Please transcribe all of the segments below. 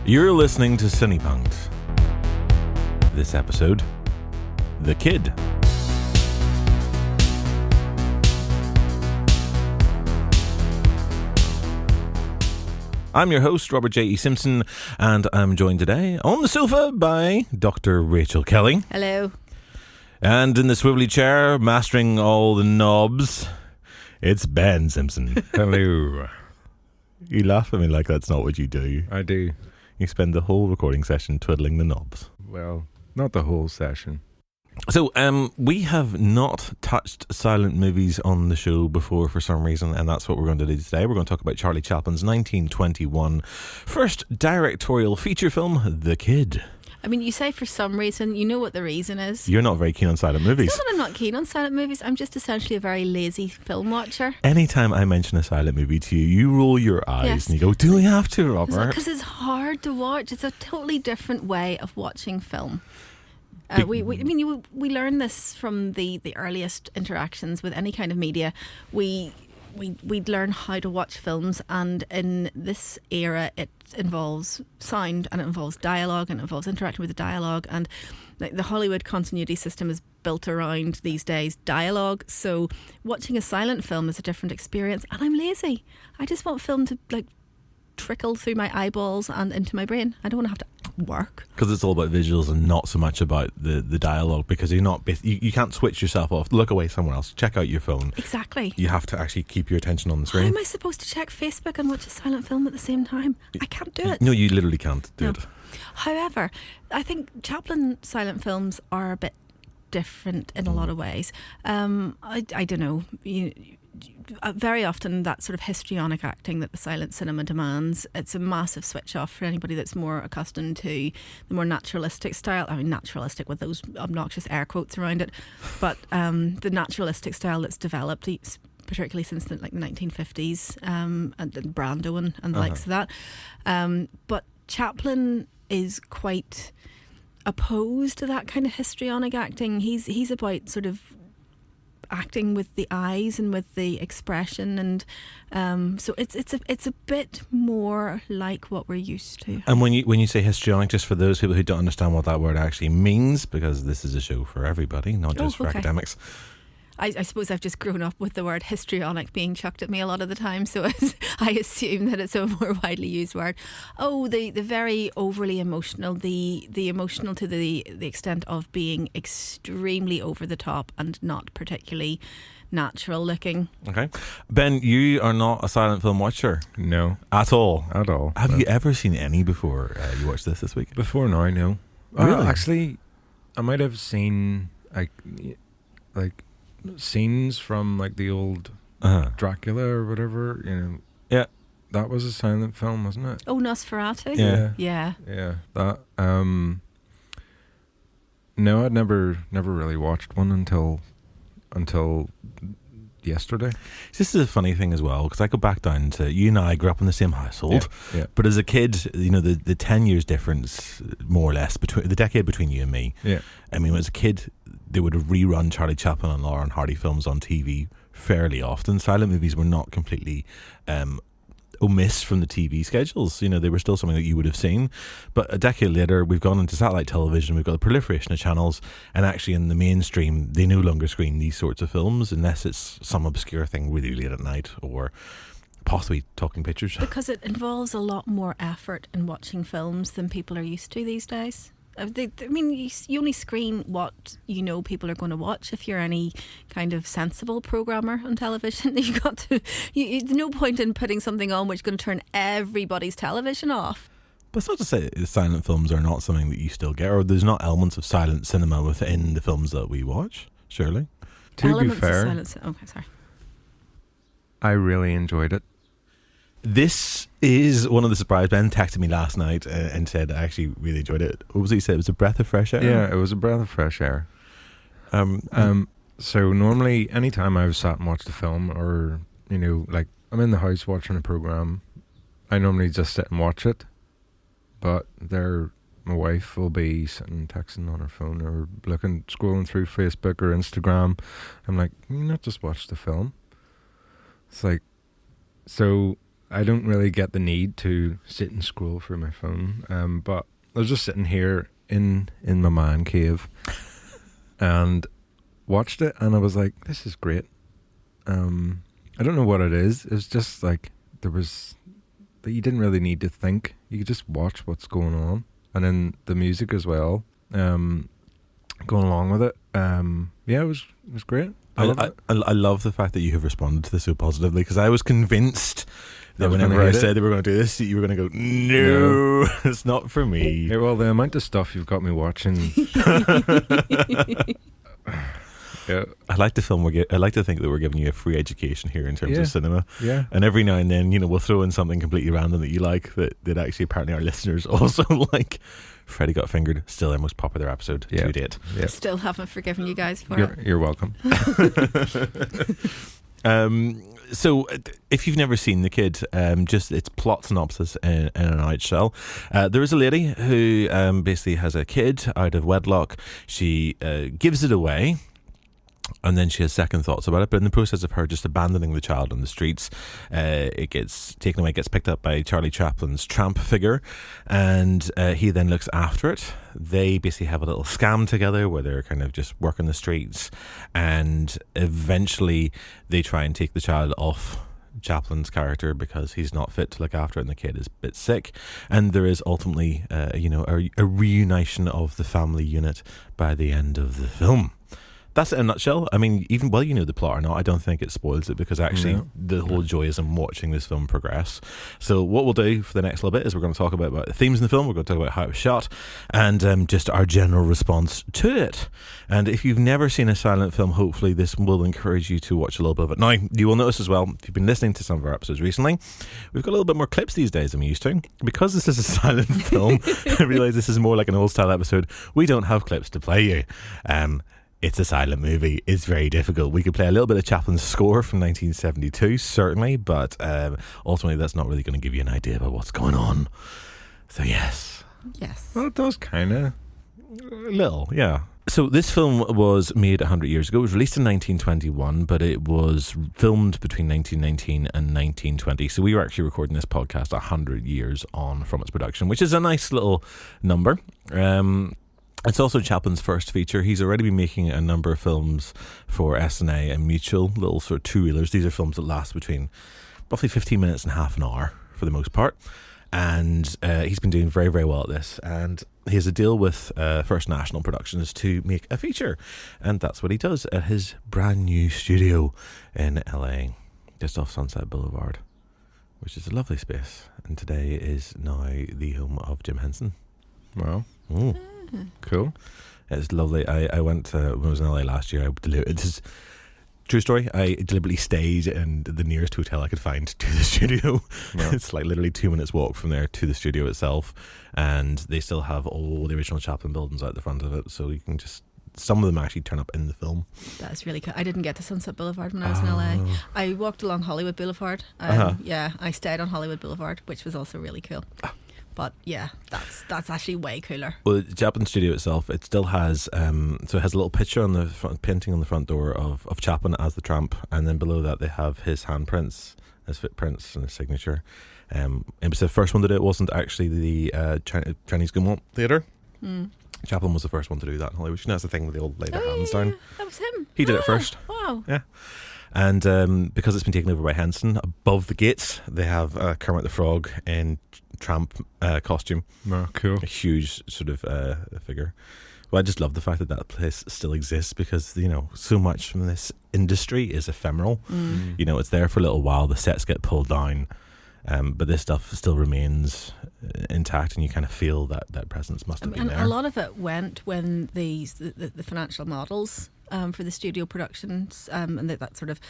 You're listening to CinePunked. This episode, The Kid. I'm your host, Robert J.E. Simpson, and I'm joined today on the sofa by Dr. Rachel Kelly. Hello. And in the swivelly chair, mastering all the knobs, it's Ben Simpson. Hello. You laugh at me like that's not what you do. I do. You spend the whole recording session twiddling the knobs. Well, not the whole session. So, we have not touched silent movies on the show before for some reason, and that's what we're going to do today. We're going to talk about Charlie Chaplin's 1921 first directorial feature film, The Kid. I mean, you say for some reason, you know what the reason is. You're not very keen on silent movies. It's not that I'm not keen on silent movies. I'm just essentially a very lazy film watcher. Anytime I mention a silent movie to you, you roll your eyes Yes. and you go, do we have to, Robert? Because it's hard to watch. It's a totally different way of watching film. We learn this from the earliest interactions with any kind of media. We'd learn how to watch films, and in this era it involves sound and it involves dialogue and it involves interacting with the dialogue, and the Hollywood continuity system is built around these days dialogue. So watching a silent film is a different experience, and I'm lazy. I just want film to trickle through my eyeballs and into my brain. I don't want to have to work. Because it's all about visuals and not so much about the dialogue, because you can't switch yourself off, look away somewhere else, check out your phone. Exactly. You have to actually keep your attention on the screen. How am I supposed to check Facebook and watch a silent film at the same time? I can't do it. No, you literally can't do it. However, I think Chaplin silent films are a bit different in a lot of ways. I don't know. Very often that sort of histrionic acting that the silent cinema demands, it's a massive switch off for anybody that's more accustomed to the more naturalistic style. I mean, naturalistic with those obnoxious air quotes around it, but the naturalistic style that's developed, particularly since the 1950s, and Brando and the likes of that. But Chaplin is quite opposed to that kind of histrionic acting. He's about sort of acting with the eyes and with the expression, and so it's a bit more like what we're used to. And when you say histrionic, just for those people who don't understand what that word actually means, because this is a show for everybody, not just for academics. I suppose I've just grown up with the word histrionic being chucked at me a lot of the time, so I assume that it's a more widely used word. Oh, the very overly emotional, the emotional to the extent of being extremely over the top and not particularly natural looking. Okay. Ben, you are not a silent film watcher. No. At all? At all. Have you ever seen any before you watched this week? Before now, no. Really? Actually, I might have seen like scenes from the old Dracula or whatever, Yeah. That was a silent film, wasn't it? Oh, Nosferatu? Yeah. Yeah, that no, I'd never really watched one until yesterday. This is a funny thing as well, because I go back down to, you and I grew up in the same household, Yeah. but as a kid, the 10 years difference, more or less, between the decade between you and me. Yeah. I mean, as a kid, they would have rerun Charlie Chaplin and Laura and Hardy films on TV fairly often. Silent movies were not completely omiss from the TV schedules. They were still something that you would have seen. But a decade later, we've gone into satellite television, we've got the proliferation of channels, and actually in the mainstream, they no longer screen these sorts of films unless it's some obscure thing really late at night or possibly talking pictures. Because it involves a lot more effort in watching films than people are used to these days. You only screen what people are going to watch. If you're any kind of sensible programmer on television, there's no point in putting something on which is going to turn everybody's television off. But it's not to say that silent films are not something that you still get, or there's not elements of silent cinema within the films that we watch, surely. To be fair, okay, sorry. I really enjoyed it. This is one of the surprises. Ben texted me last night and said I actually really enjoyed it. What was it he said? It was a breath of fresh air? Yeah, it was a breath of fresh air. So normally, anytime I've sat and watched a film, or I'm in the house watching a program, I normally just sit and watch it. But my wife will be sitting texting on her phone or scrolling through Facebook or Instagram. I'm like, can you not just watch the film? It's like, so I don't really get the need to sit and scroll through my phone. But I was just sitting here in my man cave and watched it, and I was like, this is great. I don't know what it is. It's just like there was that you didn't really need to think. You could just watch what's going on, and then the music as well. Going along with it. Yeah, it was great. I love the fact that you have responded to this so positively, because I was convinced that whenever I said they were going to do this, you were going to go, no, it's not for me. Yeah, well, the amount of stuff you've got me watching. Yeah. I like to think that we're giving you a free education here in terms of cinema. Yeah. And every now and then, we'll throw in something completely random that you like that actually apparently our listeners also like. Freddie Got Fingered, still our most popular episode to date. Yep. Still haven't forgiven you guys for it. You're welcome. So if you've never seen The Kid, just its plot synopsis in a nutshell. There is a lady who basically has a kid out of wedlock. She gives it away, and then she has second thoughts about it, but in the process of her just abandoning the child on the streets, it gets taken away, gets picked up by Charlie Chaplin's tramp figure, and he then looks after it. They basically have a little scam together where they're kind of just working the streets, and eventually they try and take the child off Chaplin's character because he's not fit to look after it, and the kid is a bit sick, and there is ultimately a reunition of the family unit by the end of the film. That's it in a nutshell. I mean, even while you know the plot or not, I don't think it spoils it, because actually the whole joy is in watching this film progress. So what we'll do for the next little bit is we're going to talk about the themes in the film, we're going to talk about how it was shot, and just our general response to it. And if you've never seen a silent film, hopefully this will encourage you to watch a little bit of it. Now, you will notice as well, if you've been listening to some of our episodes recently, we've got a little bit more clips these days than we used to. Because this is a silent film, I realise this is more like an old style episode. We don't have clips to play you. It's a silent movie. It's very difficult. We could play a little bit of Chaplin's score from 1972, certainly, but ultimately that's not really going to give you an idea about what's going on. So yes. Well, it does kind of. A little, yeah. So this film was made 100 years ago. It was released in 1921, but it was filmed between 1919 and 1920. So we were actually recording this podcast 100 years on from its production, which is a nice little number. It's also Chaplin's first feature. He's already been making a number of films for S&A and Mutual, little sort of two-reelers. These are films that last between roughly 15 minutes and half an hour for the most part. And he's been doing very, very well at this. And he has a deal with First National Productions to make a feature. And that's what he does at his brand new studio in LA, just off Sunset Boulevard, which is a lovely space. And today is now the home of Jim Henson. Wow. Ooh. Cool. It's lovely. I went when I was in LA last year. This is true story. I deliberately stayed in the nearest hotel I could find to the studio. Yeah. It's like literally 2 minutes walk from there to the studio itself, and they still have all the original Chaplin buildings out the front of it, so you can just. Some of them actually turn up in the film. That's really cool. I didn't get to Sunset Boulevard when I was in LA. I walked along Hollywood Boulevard. Yeah, I stayed on Hollywood Boulevard, which was also really cool. But yeah, that's actually way cooler. Well, the Chaplin studio itself, it still has so it has a little picture on the front, painting on the front door of Chaplin as the tramp, and then below that they have his handprints, his footprints, and his signature. It was the first one to do it. It wasn't actually the Chinese Gaumont Theatre. Chaplin was the first one to do that in Hollywood. That's the thing where they all lay their hands down. That was him. He did it first. Wow. Yeah. And because it's been taken over by Henson, above the gates they have Kermit the Frog in tramp costume. Oh, cool. A huge sort of figure. Well, I just love the fact that place still exists, because so much from this industry is ephemeral. It's there for a little while, the sets get pulled down, but this stuff still remains intact, and you kind of feel that presence must have been there. And a lot of it went when the financial models for the studio productions and that sort of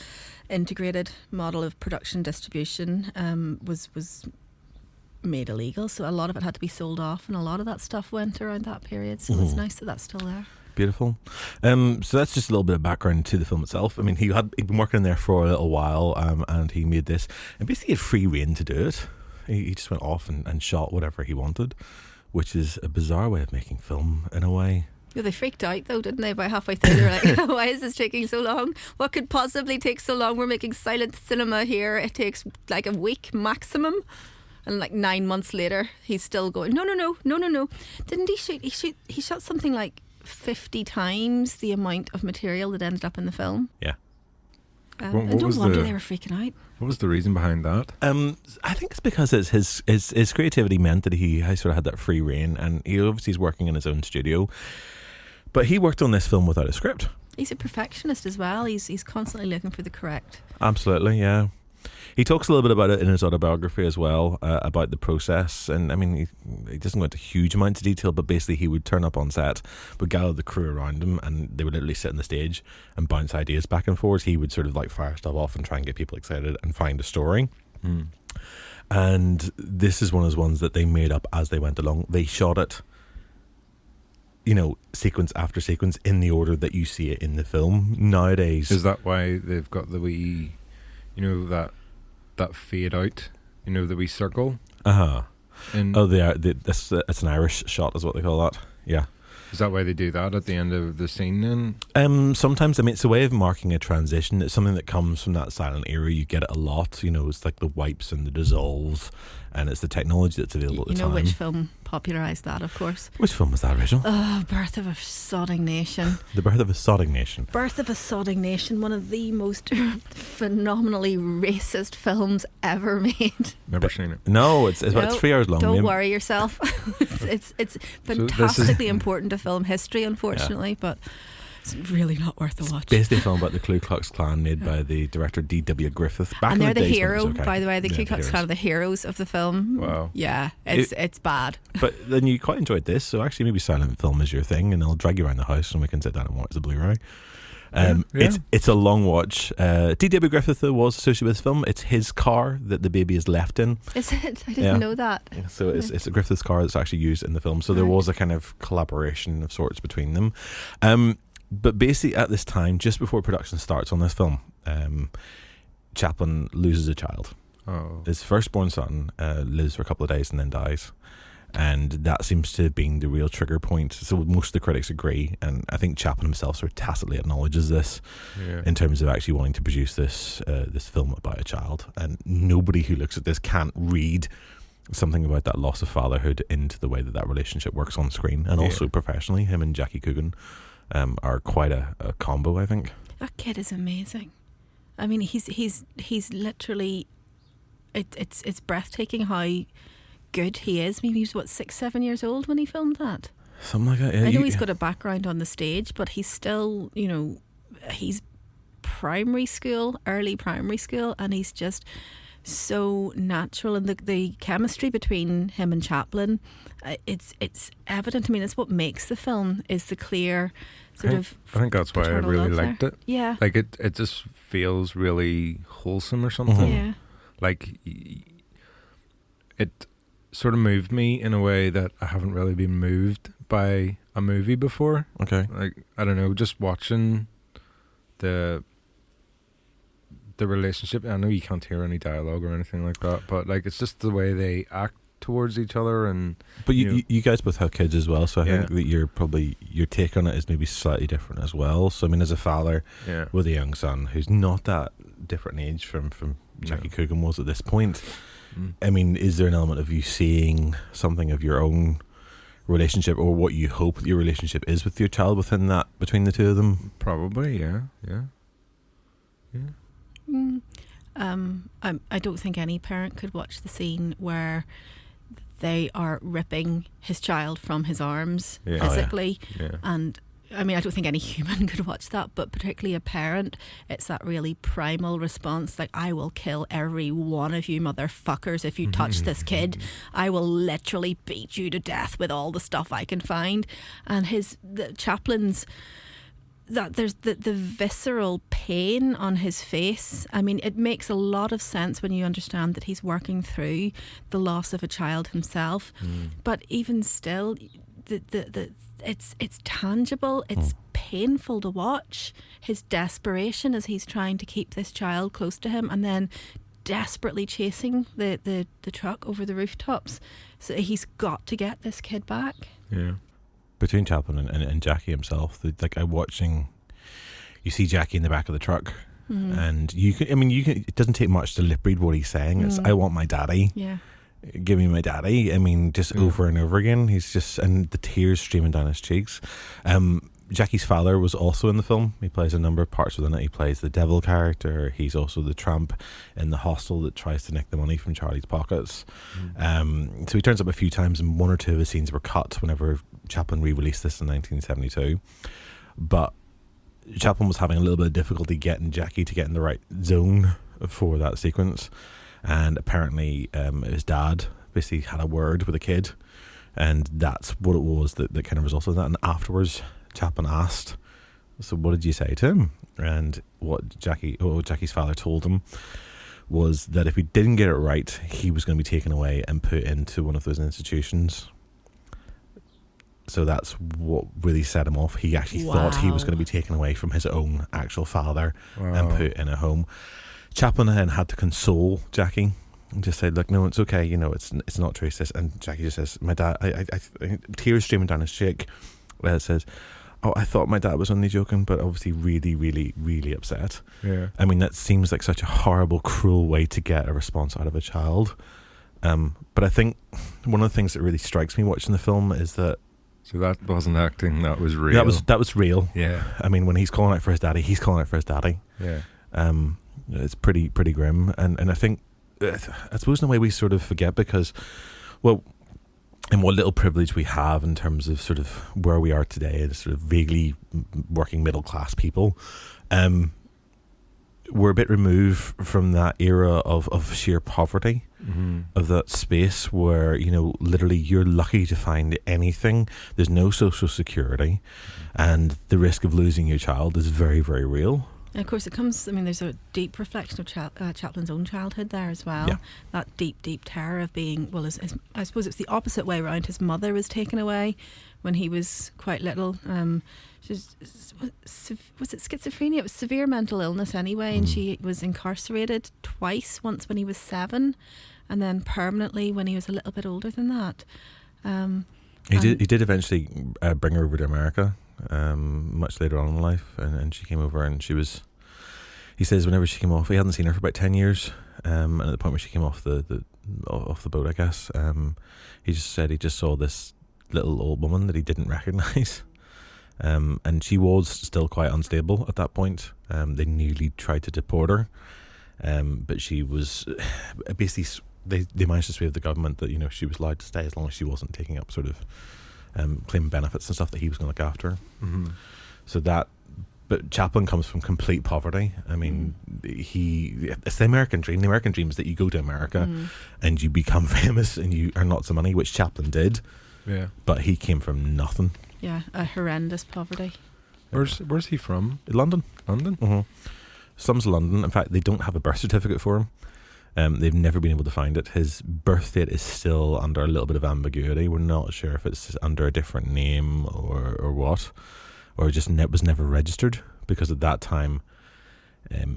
integrated model of production distribution was made illegal, so a lot of it had to be sold off, and a lot of that stuff went around that period, so it's nice that that's still there. Beautiful. So that's just a little bit of background to the film itself. I mean, he'd been working there for a little while, and he made this, and basically had free rein to do it. He just went off and shot whatever he wanted, which is a bizarre way of making film in a way. Yeah, they freaked out though, didn't they? About halfway through, they're like, "Why is this taking so long? What could possibly take so long? We're making silent cinema here. It takes like a week maximum." And like 9 months later, he's still going, no. Didn't he shoot? He shot something like 50 times the amount of material that ended up in the film. Yeah. And no wonder they were freaking out. What was the reason behind that? I think it's because his creativity meant that he sort of had that free reign, and he obviously is working in his own studio. But he worked on this film without a script. He's a perfectionist as well. He's constantly looking for the correct. Absolutely, yeah. He talks a little bit about it in his autobiography as well, about the process. And I mean, he doesn't go into huge amounts of detail, but basically he would turn up on set, would gather the crew around him, and they would literally sit on the stage and bounce ideas back and forth. He would sort of like fire stuff off and try and get people excited and find a story. And this is one of those ones that they made up as they went along. They shot it, you know, sequence after sequence in the order that you see it in the film. Nowadays, Is that why they've got the wee, you know, that fade out, you know, the wee circle? And it's an Irish shot, is what they call that. Yeah. is that why they do that at the end of the scene then? Sometimes, I mean, it's a way of marking a transition. It's something that comes from that silent era. You get it a lot, you know, it's like the wipes and the dissolves, and it's the technology that's available at the time. You know which film popularised that, of course? Which film was that, Rachel? Oh, Birth of a Sodding Nation. The Birth of a Sodding Nation. Birth of a Sodding Nation, one of the most phenomenally racist films ever made. Never seen it. No, it's about 3 hours long. Don't worry yourself. it's fantastically important to film history, unfortunately, but it's really not worth a watch. Basically a film about the Ku Klux Klan made by the director D.W. Griffith. Back and in they're the the days hero, when it was okay. by the way. The Ku Klux Klan are the heroes of the film. Wow. Yeah, it's bad. But then you quite enjoyed this, so actually maybe silent film is your thing, and I'll drag you around the house and we can sit down and watch the Blu-ray. It's a long watch. D.W. Griffith, though, was associated with this film. It's his car that the baby is left in. Is it? I didn't know that. So it's a Griffith's car that's actually used in the film. So there was a kind of collaboration of sorts between them. But basically at this time, just before production starts on this film, Chaplin loses a child. Oh. His firstborn son lives for a couple of days and then dies. And that seems to have been the real trigger point. So most of the critics agree, and I think Chaplin himself sort of tacitly acknowledges this in terms of actually wanting to produce this film about a child. And nobody who looks at this can't read something about that loss of fatherhood into the way that relationship works on screen, and also professionally. Him and Jackie Coogan are quite a combo, I think. That kid is amazing. I mean, he's literally, it's breathtaking how good he is. Maybe he was 6-7 years old when he filmed that. Something like that. Yeah, I know he's got a background on the stage, but he's still, you know, he's early primary school, and he's just so natural, and the chemistry between him and Chaplin, it's evident. I mean, it's what makes the film, is the clear sort of. I think that's why I really liked it. Yeah, like it just feels really wholesome or something. Yeah, like it sort of moved me in a way that I haven't really been moved by a movie before. Okay, like I don't know, just watching the relationship. I know you can't hear any dialogue or anything like that, but like it's just the way they act towards each other. And but you guys both have kids as well, so I think that your take on it is maybe slightly different as well. So I mean, as a father with a young son who's not that different in age from Jackie Coogan was at this point, I mean, is there an element of you seeing something of your own relationship, or what you hope your relationship is with your child within that, between the two of them? Probably, yeah. I don't think any parent could watch the scene where they are ripping his child from his arms physically. And I mean, I don't think any human could watch that, but particularly a parent, it's that really primal response, like, I will kill every one of you motherfuckers if you touch this kid. I will literally beat you to death with all the stuff I can find. And Chaplin's, that there's the visceral pain on his face. I mean, it makes a lot of sense when you understand that he's working through the loss of a child himself. But even still, it's tangible. It's painful to watch his desperation as he's trying to keep this child close to him, and then desperately chasing the truck over the rooftops. So he's got to get this kid back. Yeah. between Chaplin and Jackie himself. Like I'm watching, you see Jackie in the back of the truck, and you can. It doesn't take much to lip read what he's saying. It's I want my daddy. Yeah. Give me my daddy. I mean, just over and over again. He's just, and the tears streaming down his cheeks. Jackie's father was also in the film. He plays a number of parts within it. He plays the devil character. He's also the tramp in the hostel that tries to nick the money from Charlie's pockets. So he turns up a few times, and one or two of his scenes were cut whenever Chaplin re-released this in 1972. But Chaplin was having a little bit of difficulty getting Jackie to get in the right zone for that sequence. And apparently his dad basically had a word with a kid, and that's what it was that kind of resulted in that. And afterwards, Chaplin asked, so what did you say to him? And what Jackie's father told him was that if he didn't get it right, he was going to be taken away and put into one of those institutions. So that's what really set him off. He actually thought he was going to be taken away from his own actual father and put in a home. Chaplin then had to console Jackie and just say, look, no, it's okay, it's not true. And Jackie just says, my dad, I tears streaming down his cheek, where it says, oh, I thought my dad was only joking, but obviously really, really, really upset. Yeah. I mean, that seems like such a horrible, cruel way to get a response out of a child. But I think one of the things that really strikes me watching the film is that so that wasn't acting, that was real. That was real. Yeah. I mean, when he's calling out for his daddy, he's calling out for his daddy. Yeah. It's pretty grim, and I think, I suppose in a way we sort of forget because, well, and what little privilege we have in terms of sort of where we are today as sort of vaguely working middle class people, we're a bit removed from that era of sheer poverty, of that space where, literally you're lucky to find anything. There's no social security, and the risk of losing your child is very, very real. And of course, there's a deep reflection of Chaplin's own childhood there as well. Yeah. That deep, deep terror of being, I suppose it's the opposite way around. His mother was taken away when he was quite little. Was it schizophrenia? It was severe mental illness anyway, and she was incarcerated twice, once when he was 7, and then permanently when he was a little bit older than that. He did eventually bring her over to America. Much later on in life, and she came over, and he says whenever she came off, he hadn't seen her for about 10 years, and at the point where she came off the boat, I guess, he just said he just saw this little old woman that he didn't recognise, and she was still quite unstable at that point. They nearly tried to deport her, but she was basically, they managed to persuade the government that she was allowed to stay as long as she wasn't taking up sort of claiming benefits and stuff, that he was going to look after her. So but Chaplin comes from complete poverty. I mean, it's the American dream. The American dream is that you go to America and you become famous and you earn lots of money, which Chaplin did. Yeah. But he came from nothing. Yeah, a horrendous poverty. Where's he from? London. London? Some's London. In fact, they don't have a birth certificate for him. They've never been able to find it. His birth date is still under a little bit of ambiguity. We're not sure if it's under a different name or what, or just was never registered, because at that time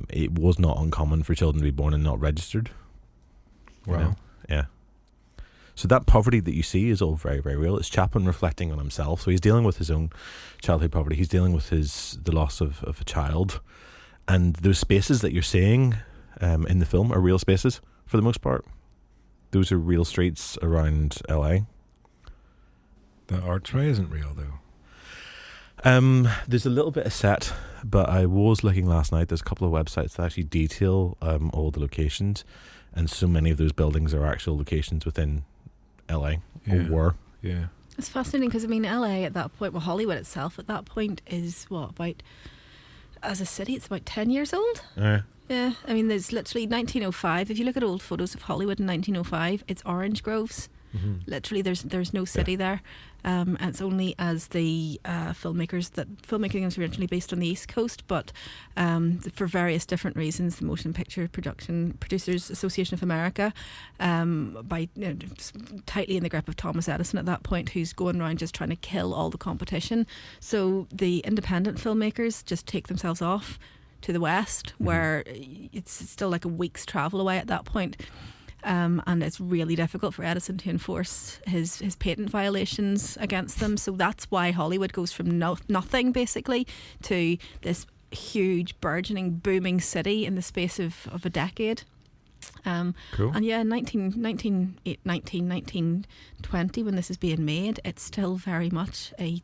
it was not uncommon for children to be born and not registered. Wow. Yeah. So that poverty that you see is all very, very real. It's Chaplin reflecting on himself. So he's dealing with his own childhood poverty. He's dealing with the loss of a child, and those spaces that you're seeing in the film are real spaces for the most part. Those are real streets around LA. The archway isn't real though. There's a little bit of set, but I was looking last night. There's a couple of websites that actually detail all the locations, and so many of those buildings are actual locations within LA, or were. Yeah. It's fascinating because LA at that point, Hollywood itself at that point is as a city, it's about 10 years old. Yeah, there's literally 1905. If you look at old photos of Hollywood in 1905, it's orange groves. Literally, there's no city there. And it's only as the filmmaking was originally based on the East Coast, but for various different reasons, the Motion Picture Producers Association of America, tightly in the grip of Thomas Edison at that point, who's going around just trying to kill all the competition. So the independent filmmakers just take themselves off to the west, where it's still like a week's travel away at that point. and it's really difficult for Edison to enforce his patent violations against them. So that's why Hollywood goes from nothing basically to this huge, burgeoning, booming city in the space of a decade. Cool. And yeah, 1920, when this is being made, it's still very much a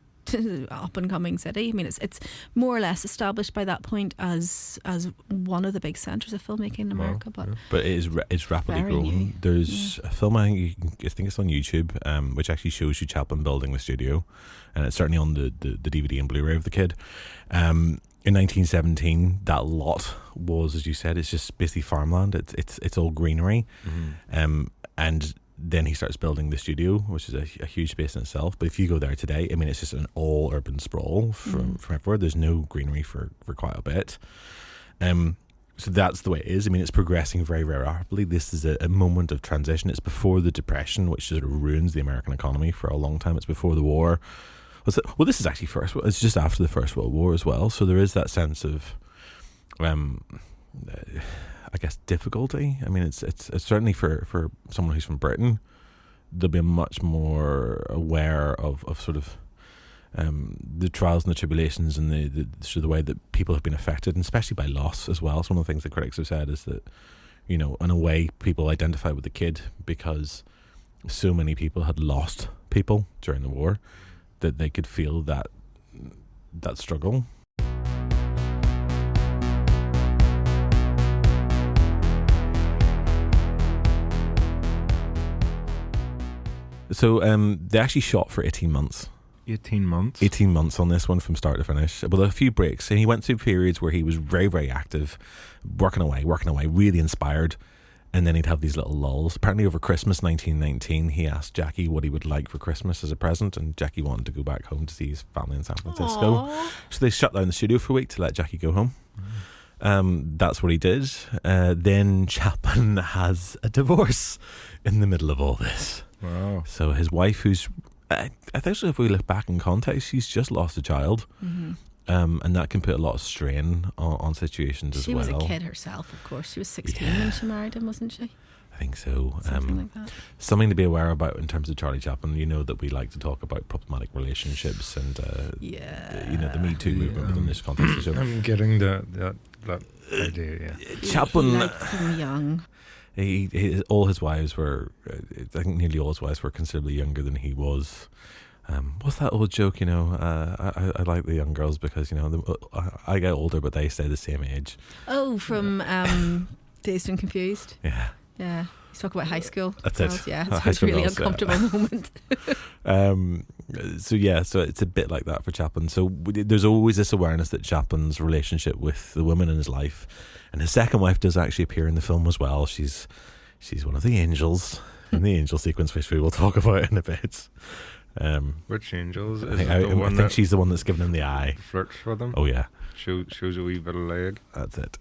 up and coming city. I mean, it's more or less established by that point as one of the big centres of filmmaking in America. But it's rapidly very growing. new. There's a film I think it's on YouTube, which actually shows you Chaplin building the studio, and it's certainly on the DVD and Blu-ray of the kid. In 1917, that lot was, as you said, it's just basically farmland. It's all greenery, and then he starts building the studio, which is a huge space in itself. But if you go there today, I mean, it's just an all urban sprawl from everywhere. There's no greenery for quite a bit. So that's the way it is. I mean, it's progressing very, very rapidly. This is a moment of transition. It's before the Depression, which sort of ruins the American economy for a long time. It's before the war. Well, this is actually it's just after the First World War as well. So there is that sense of, I guess, difficulty. I mean, it's certainly for someone who's from Britain, they'll be much more aware of sort of the trials and the tribulations and the sort of the way that people have been affected, and especially by loss as well. So one of the things that critics have said is that, you know, in a way, people identify with the kid because so many people had lost people during the war, that they could feel that struggle. So they actually shot for 18 months. 18 months? 18 months on this one from start to finish, with a few breaks. And he went through periods where he was very, very active, working away, really inspired. And then he'd have these little lulls. Apparently over Christmas 1919, he asked Jackie what he would like for Christmas as a present, and Jackie wanted to go back home to see his family in San Francisco. Aww. So they shut down the studio for a week to let Jackie go home. That's what he did. Then Chaplin has a divorce in the middle of all this. Wow. So his wife, who's, I think so if we look back in context, she's just lost a child. And that can put a lot of strain on situations as well. She was a kid herself, of course. She was 16 when she married him, wasn't she? I think so. Something like that. Something to be aware about in terms of Charlie Chaplin. You know that we like to talk about problematic relationships and you know, the Me Too movement within this context. So I'm getting that idea. Yeah. Chaplin, he liked them young. All his wives were, I think nearly all his wives were considerably younger than he was. What's that old joke, you know, I like the young girls because, you know, I get older but they stay the same age. Oh, from Dazed and Confused. Yeah. He's talking about high school. That's girls. it. Yeah, it's a really girls, uncomfortable moment. So it's a bit like that for Chaplin. So there's always this awareness that Chaplin's relationship with the women in his life, and his second wife does actually appear in the film as well. She's one of the angels in the angel sequence, which we will talk about in a bit. Which angels? I think she's the one that's given him the eye. Flirts with him? Oh yeah. Shows a wee bit of leg. That's it.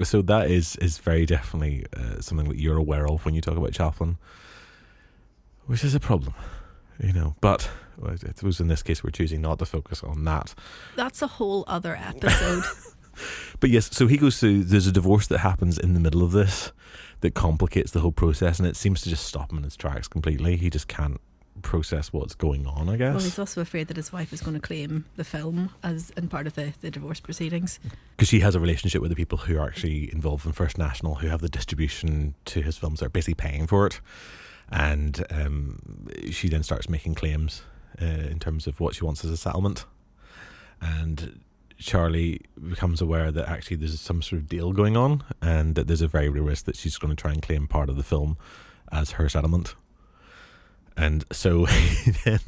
So that is very definitely something that you're aware of when you talk about Chaplin, which is a problem, you know. But I suppose in this case we're choosing not to focus on that. That's a whole other episode. But yes, so he goes through, there's a divorce that happens in the middle of this that complicates the whole process, and it seems to just stop him in his tracks completely. He just can't process what's going on, I guess. Well, he's also afraid that his wife is going to claim the film as in part of the divorce proceedings, because she has a relationship with the people who are actually involved in First National, who have the distribution to his films. They're basically paying for it, and she then starts making claims in terms of what she wants as a settlement, and Charlie becomes aware that actually there's some sort of deal going on, and that there's a very real risk that she's going to try and claim part of the film as her settlement. And so then,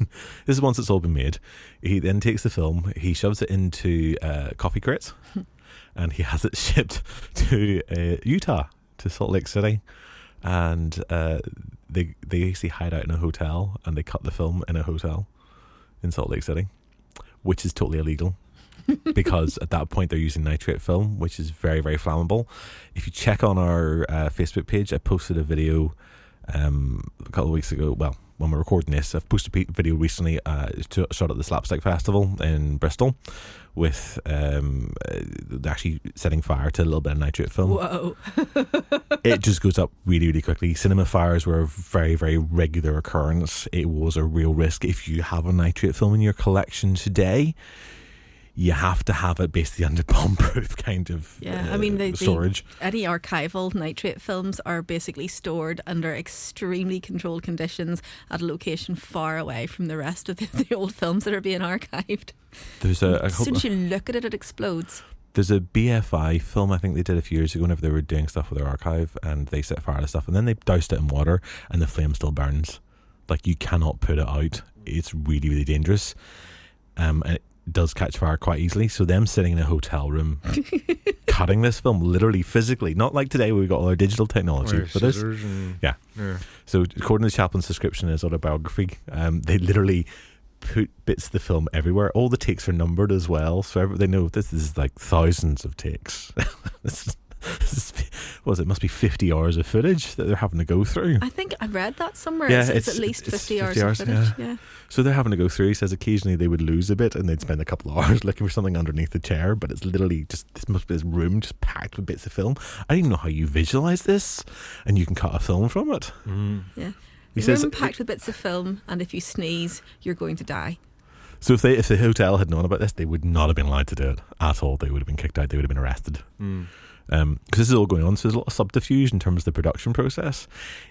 this is once it's all been made, he then takes the film, he shoves it into coffee crates, and he has it shipped to Utah, to Salt Lake City, and they basically hide out in a hotel, and they cut the film in a hotel in Salt Lake City, which is totally illegal. Because at that point they're using nitrate film, which is very, very flammable. If you check on our Facebook page, I posted a video a couple of weeks ago, well, when we're recording this, I've posted a video recently shot at the Slapstick Festival in Bristol with actually setting fire to a little bit of nitrate film. Whoa. It just goes up really, really quickly. Cinema fires were a very, very regular occurrence. It was a real risk. If you have a nitrate film in your collection today, you have to have it basically under bomb-proof kind of storage. Any archival nitrate films are basically stored under extremely controlled conditions at a location far away from the rest of the old films that are being archived. There's as soon as you look at it, it explodes. There's a BFI film I think they did a few years ago whenever they were doing stuff with their archive, and they set fire to stuff and then they doused it in water and the flame still burns. Like, you cannot put it out. It's really, really dangerous. And it does catch fire quite easily. So them sitting in a hotel room cutting this film literally physically, not like today where we've got all our digital technology, but this, yeah. So according to Chaplin's description in his autobiography, they literally put bits of the film everywhere. All the takes are numbered as well, so they know this is like thousands of takes. It must be 50 hours of footage that they're having to go through. I think I read that somewhere. Yeah, it's at least 50 hours of footage. Yeah. So they're having to go through. He says occasionally they would lose a bit and they'd spend a couple of hours looking for something underneath the chair, but it's literally just, this must be this room just packed with bits of film. I don't even know how you visualize this, and you can cut a film from it. Yeah. He says, packed with bits of film, and if you sneeze, you're going to die. So if the hotel had known about this, they would not have been allowed to do it at all. They would have been kicked out. They would have been arrested. Because this is all going on, so there's a lot of subterfuge in terms of the production process.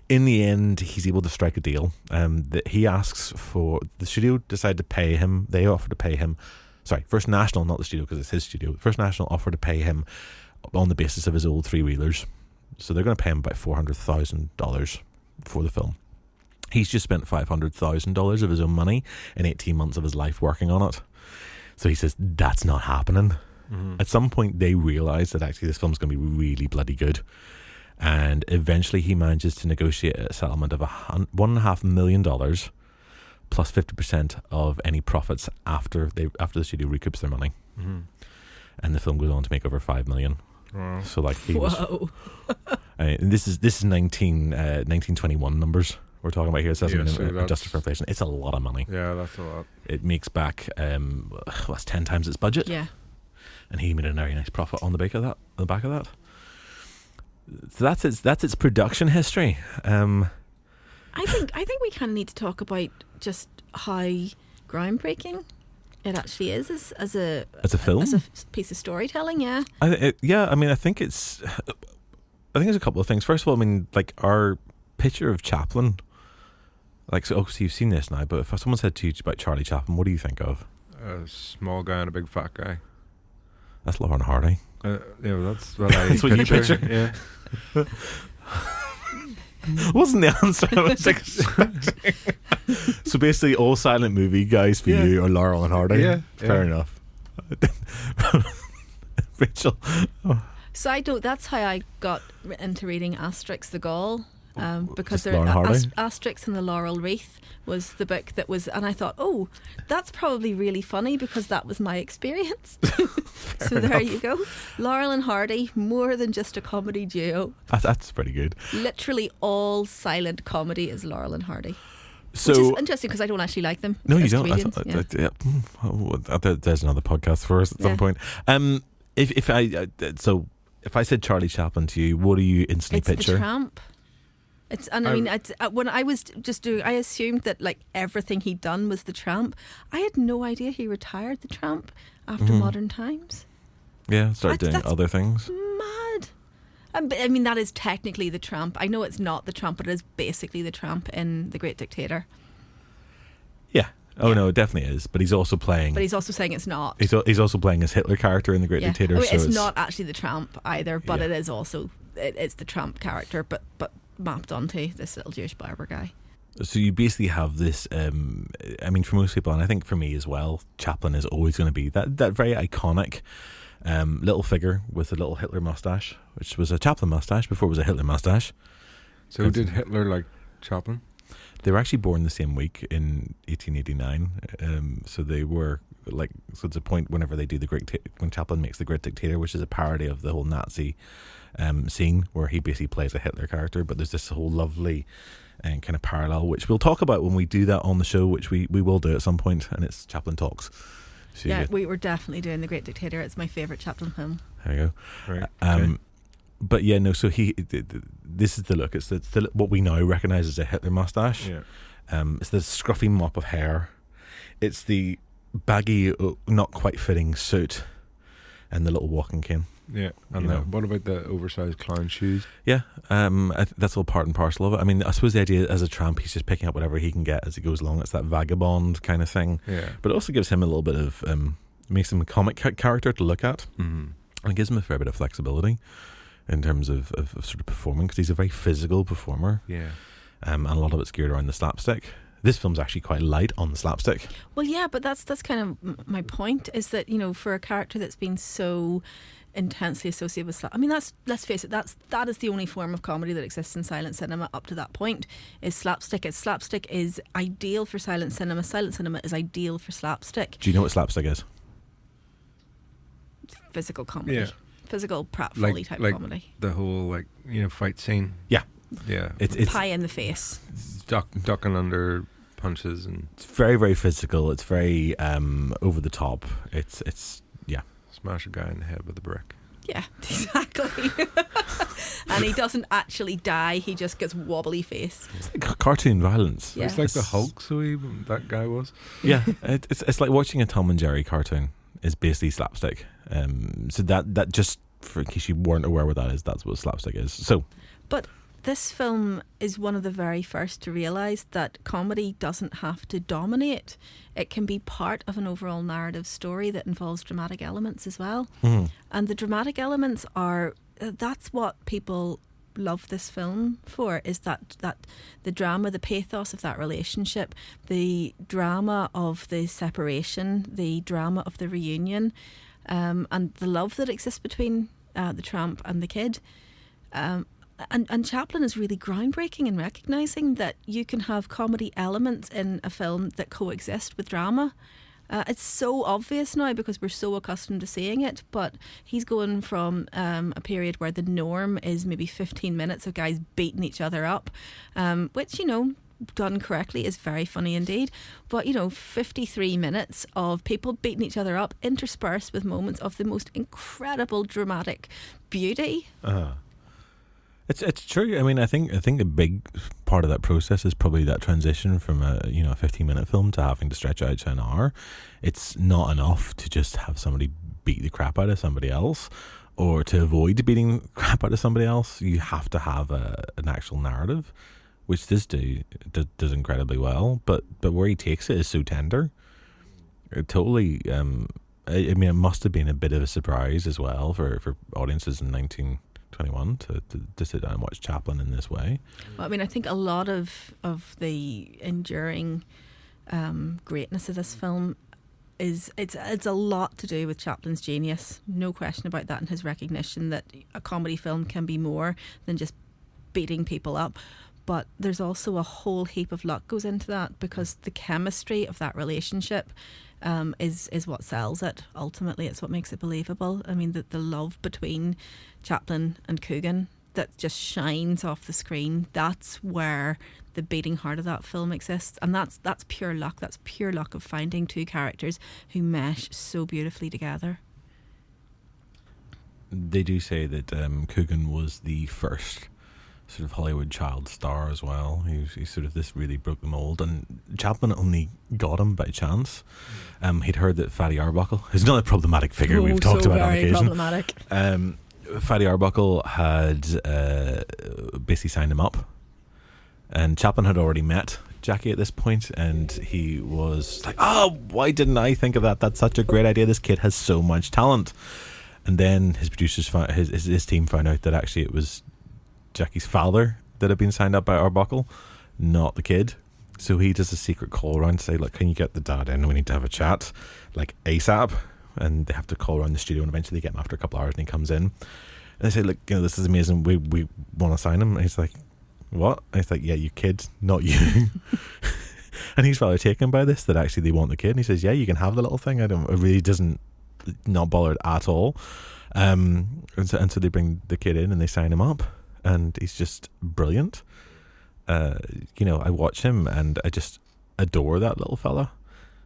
In the end, he's able to strike a deal. That he asks for, the studio decided to pay him. They offered to pay him. Sorry, First National, not the studio, because it's his studio. First National offered to pay him on the basis of his old three-wheelers. So they're going to pay him about $400,000 for the film. He's just spent $500,000 of his own money in 18 months of his life working on it. So he says, that's not happening. At some point, they realise that actually this film's going to be really bloody good. And eventually he manages to negotiate a settlement of $1.5 million plus 50% of any profits after the studio recoups their money. And the film goes on to make over $5 million. Wow. So like he was... and this is 1921 numbers we're talking about here. It says adjusted for inflation. It's a lot of money. Yeah, that's a lot. It makes back that's 10 times its budget. Yeah. And he made a very nice profit on the back of that. So that's its production history. I think we kind of need to talk about just how groundbreaking it actually is as a film, as a piece of storytelling. Yeah. I think it's a couple of things. First of all, I mean, like, our picture of Chaplin. Like, so you've seen this now, but if someone said to you about Charlie Chaplin, what do you think of? A small guy and a big fat guy. That's Lauren Hardy. That's what I that's what you picture. Yeah. Wasn't the answer I was expecting. So basically, all silent movie guys for you are Laurel and Hardy. Yeah, fair enough. Rachel. So that's how I got into reading Asterix the Gaul. Because Asterix and the Laurel Wreath was the book that was, and I thought, oh, that's probably really funny because that was my experience. So there you go. Laurel and Hardy, more than just a comedy duo. That's pretty good. Literally all silent comedy is Laurel and Hardy. So, which is interesting because I don't actually like them. No, you don't. There's another podcast for us at some point. If I said Charlie Chaplin to you, what do you instantly picture? The Tramp. When I was just doing, I assumed that like everything he'd done was the Tramp. I had no idea he retired the Tramp after Modern Times. Yeah, started doing other things. Mad. I mean, that is technically the Tramp. I know it's not the Tramp, but it is basically the Tramp in The Great Dictator. Yeah. Oh no, it definitely is. But he's also playing. But he's also saying it's not. He's also playing his Hitler character in The Great Dictator. I mean, it's not actually the Tramp either, but it is also it's the Tramp character, but mapped onto this little Jewish barber guy. So you basically have this, I mean, for most people, and I think for me as well, Chaplin is always going to be that very iconic little figure with a little Hitler mustache, which was a Chaplin mustache before it was a Hitler mustache. So did Hitler like Chaplin? They were actually born the same week in 1889. So they were like, so it's a point whenever they do when Chaplin makes The Great Dictator, which is a parody of the whole Nazi scene where he basically plays a Hitler character. But there's this whole lovely and kind of parallel, which we'll talk about when we do that on the show, which we will do at some point, and it's Chaplin Talks. So yeah, we were definitely doing The Great Dictator. It's my favourite Chaplin film. There you Right. go. Okay. But yeah, no. So this is the look. It's what we now recognise as a Hitler mustache. Yeah. It's the scruffy mop of hair. It's the baggy, not quite fitting suit, and the little walking cane. Yeah. And what about the oversized clown shoes? Yeah, that's all part and parcel of it. I mean, I suppose the idea as a tramp, he's just picking up whatever he can get as he goes along. It's that vagabond kind of thing. Yeah. But it also gives him a little bit of makes him a comic character to look at, Mm-hmm. and it gives him a fair bit of flexibility in terms of sort of performing, because he's a very physical performer. Yeah. And a lot of it's geared around the slapstick. This film's actually quite light on the slapstick. Well, yeah, but that's kind of my point, is that, you know, for a character that's been so intensely associated with I mean, let's face it, that is the only form of comedy that exists in silent cinema up to that point, is slapstick. Slapstick is ideal for silent cinema. Silent cinema is ideal for slapstick. Do you know what slapstick is? Physical comedy. Yeah. Physical pratfally type comedy. The whole fight scene. Yeah. Yeah. It's pie in the face. Ducking under punches, and it's very, very physical. It's very over the top. It's yeah. Smash a guy in the head with a brick. Yeah, exactly. And he doesn't actually die, he just gets wobbly face. It's like cartoon violence. Yeah. It's like the Hulk, that guy was. Yeah, it's like watching a Tom and Jerry cartoon. Is basically slapstick. So that just, for in case you weren't aware what that is, that's what slapstick is. So, but this film is one of the very first to realise that comedy doesn't have to dominate. It can be part of an overall narrative story that involves dramatic elements as well. mm, And the dramatic elements are, that's what people love this film for, is that the drama, the pathos of that relationship, the drama of the separation, the drama of the reunion, and the love that exists between the tramp and the kid. And Chaplin is really groundbreaking in recognising that you can have comedy elements in a film that coexist with drama. It's so obvious now because we're so accustomed to seeing it, but he's going from a period where the norm is maybe 15 minutes of guys beating each other up, which, you know, done correctly is very funny indeed, but, you know, 53 minutes of people beating each other up interspersed with moments of the most incredible dramatic beauty. It's true. I mean, I think a big part of that process is probably that transition from a 15-minute film to having to stretch out to an hour. It's not enough to just have somebody beat the crap out of somebody else, or to avoid beating the crap out of somebody else. You have to have an actual narrative, which this does incredibly well. But where he takes it is so tender. It totally. I mean, it must have been a bit of a surprise as well for audiences in 1921 to sit down and watch Chaplin in this way. Well, I mean, I think a lot of the enduring greatness of this film is it's a lot to do with Chaplin's genius, no question about that, and his recognition that a comedy film can be more than just beating people up. But there's also a whole heap of luck goes into that, because the chemistry of that relationship is what sells it. Ultimately, it's what makes it believable. I mean, the love between Chaplin and Coogan that just shines off the screen, that's where the beating heart of that film exists. And that's pure luck. That's pure luck of finding two characters who mesh so beautifully together. They do say that Coogan was the first sort of Hollywood child star as well. He sort of, this really broke the mold, and Chaplin only got him by chance. He'd heard that Fatty Arbuckle, who's another problematic figure we've talked about on occasion. Problematic. Fatty Arbuckle had basically signed him up, and Chaplin had already met Jackie at this point, and he was like, "Oh, why didn't I think of that? That's such a great idea. This kid has so much talent." And then his producers his team found out that actually it was Jackie's father that had been signed up by Arbuckle, not the kid. So he does a secret call around to say, "Look, can you get the dad in? We need to have a chat, like ASAP." And they have to call around the studio, and eventually they get him after a couple of hours, and he comes in. And they say, "Look, this is amazing. We want to sign him." And he's like, what? And it's like, yeah, you kid, not you. And he's rather taken by this, that actually they want the kid. And he says, yeah, you can have the little thing. It really doesn't, not bothered at all. And so they bring the kid in and they sign him up, and he's just brilliant. I watch him and I just adore that little fella.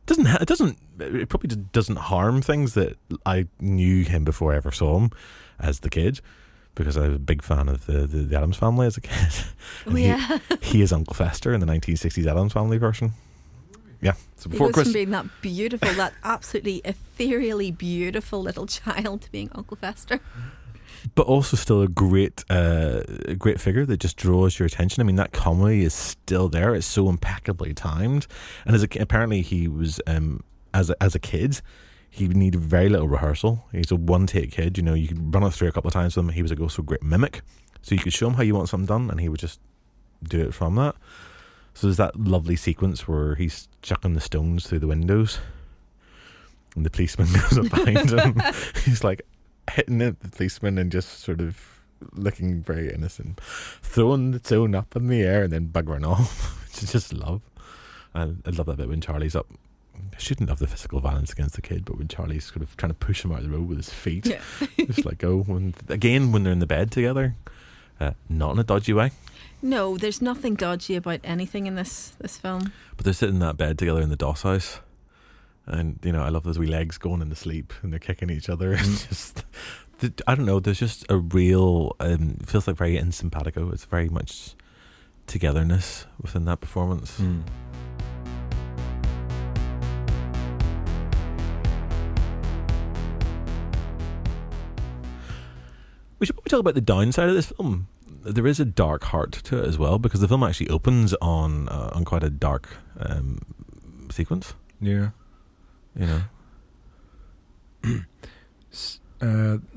It probably doesn't harm things that I knew him before I ever saw him as the kid, because I was a big fan of the Addams Family as a kid. He is Uncle Fester in the 1960s Addams Family version. Yeah. So before he goes from being that beautiful, that absolutely ethereally beautiful little child, to being Uncle Fester. But also still a great figure that just draws your attention. I mean, that comedy is still there. It's so impeccably timed. And apparently he was, as a kid, he needed very little rehearsal. He's a one-take kid. You could run it through a couple of times with him. He was also a great mimic. So you could show him how you want something done, and he would just do it from that. So there's that lovely sequence where he's chucking the stones through the windows, and the policeman goes up behind him. He's like hitting the policeman and just sort of looking very innocent, throwing the stone up in the air and then buggering off, which I just love. And I love that bit when Charlie's up. I shouldn't have the physical violence against the kid, but when Charlie's sort of trying to push him out of the road with his feet, just let go. When they're in the bed together, not in a dodgy way. No, there's nothing dodgy about anything in this film. But they're sitting in that bed together in the Doss house, and I love those wee legs going into sleep and they're kicking each other. It's just, I don't know. There's just a real feels like very in simpatico. It's very much togetherness within that performance. We should probably talk about the downside of this film. There is a dark heart to it as well, because the film actually opens on quite a dark sequence. Yeah.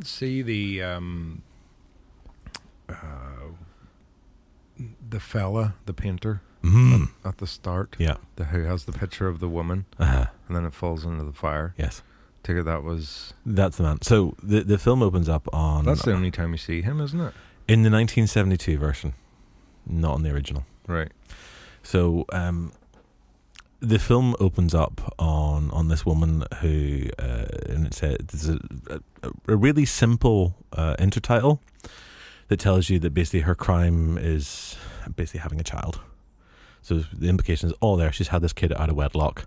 See the fella, the painter, at the start. Yeah. Who has the picture of the woman, and then it falls into the fire. Yes. Take it that's the man. So the film opens up on. That's the only time you see him, isn't it? In the 1972 version, not in the original. Right. So the film opens up on this woman who, and there's a really simple intertitle that tells you that basically her crime is basically having a child. So the implication is all there. She's had this kid out of wedlock.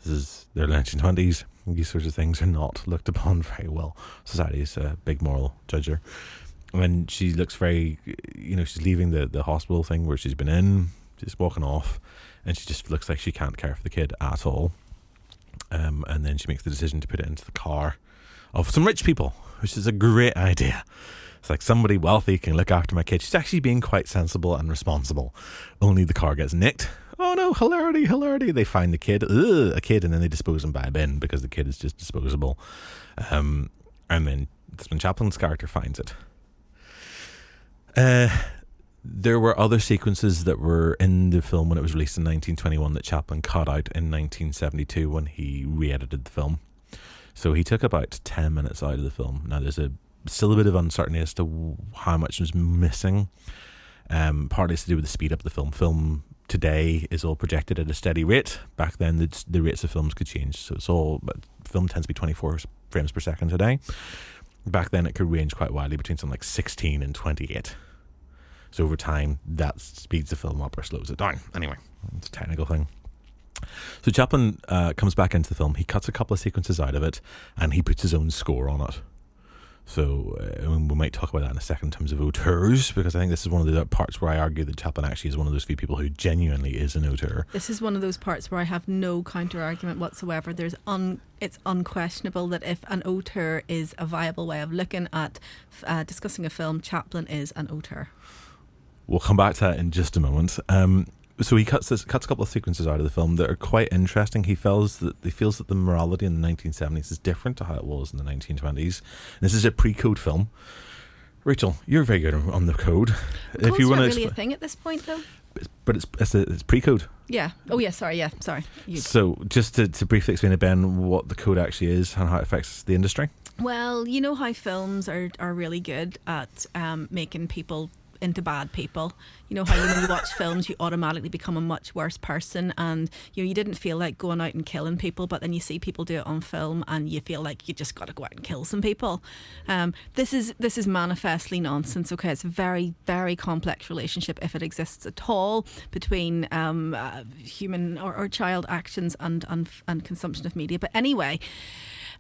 They're 1920s. These sorts of things are not looked upon very well. Society's a big moral judger. When she looks very, she's leaving the hospital thing where she's been in, just walking off, and she just looks like she can't care for the kid at all. And then she makes the decision to put it into the car of some rich people, which is a great idea. It's like, somebody wealthy can look after my kid. She's actually being quite sensible and responsible. Only the car gets nicked. Oh no, hilarity. They find the kid, a kid, and then they dispose him by a bin because the kid is just disposable. And then that's when Chaplin's character finds it. There were other sequences that were in the film when it was released in 1921 that Chaplin cut out in 1972 when he re-edited the film. So he took about 10 minutes out of the film. Now there's still a bit of uncertainty as to how much was missing. Partly it's to do with the speed up of the film. Film today is all projected at a steady rate. Back then the rates of films could change. So film tends to be 24 frames per second today. Back then it could range quite widely between something like 16 and 28. So over time, that speeds the film up or slows it down. Anyway, it's a technical thing. So Chaplin comes back into the film. He cuts a couple of sequences out of it, and he puts his own score on it. So we might talk about that in a second in terms of auteurs, because I think this is one of the parts where I argue that Chaplin actually is one of those few people who genuinely is an auteur. This is one of those parts where I have no counter-argument whatsoever. It's unquestionable that if an auteur is a viable way of looking at discussing a film, Chaplin is an auteur. We'll come back to that in just a moment. So he cuts a couple of sequences out of the film that are quite interesting. He feels that the morality in the 1970s is different to how it was in the 1920s. And this is a pre-code film. Rachel, you're very good on the code. Code's not really a thing at this point, though. But it's pre-code. Yeah. Oh, yeah. Sorry. Yeah. Sorry. So just to briefly explain to Ben what the code actually is and how it affects the industry. Well, you know how films are really good at making people into bad people. You know how when you watch films you automatically become a much worse person, and you didn't feel like going out and killing people, but then you see people do it on film and you feel like you just got to go out and kill some people. This is manifestly nonsense. Okay, it's a very, very complex relationship, if it exists at all, between human or child actions and consumption of media. But anyway,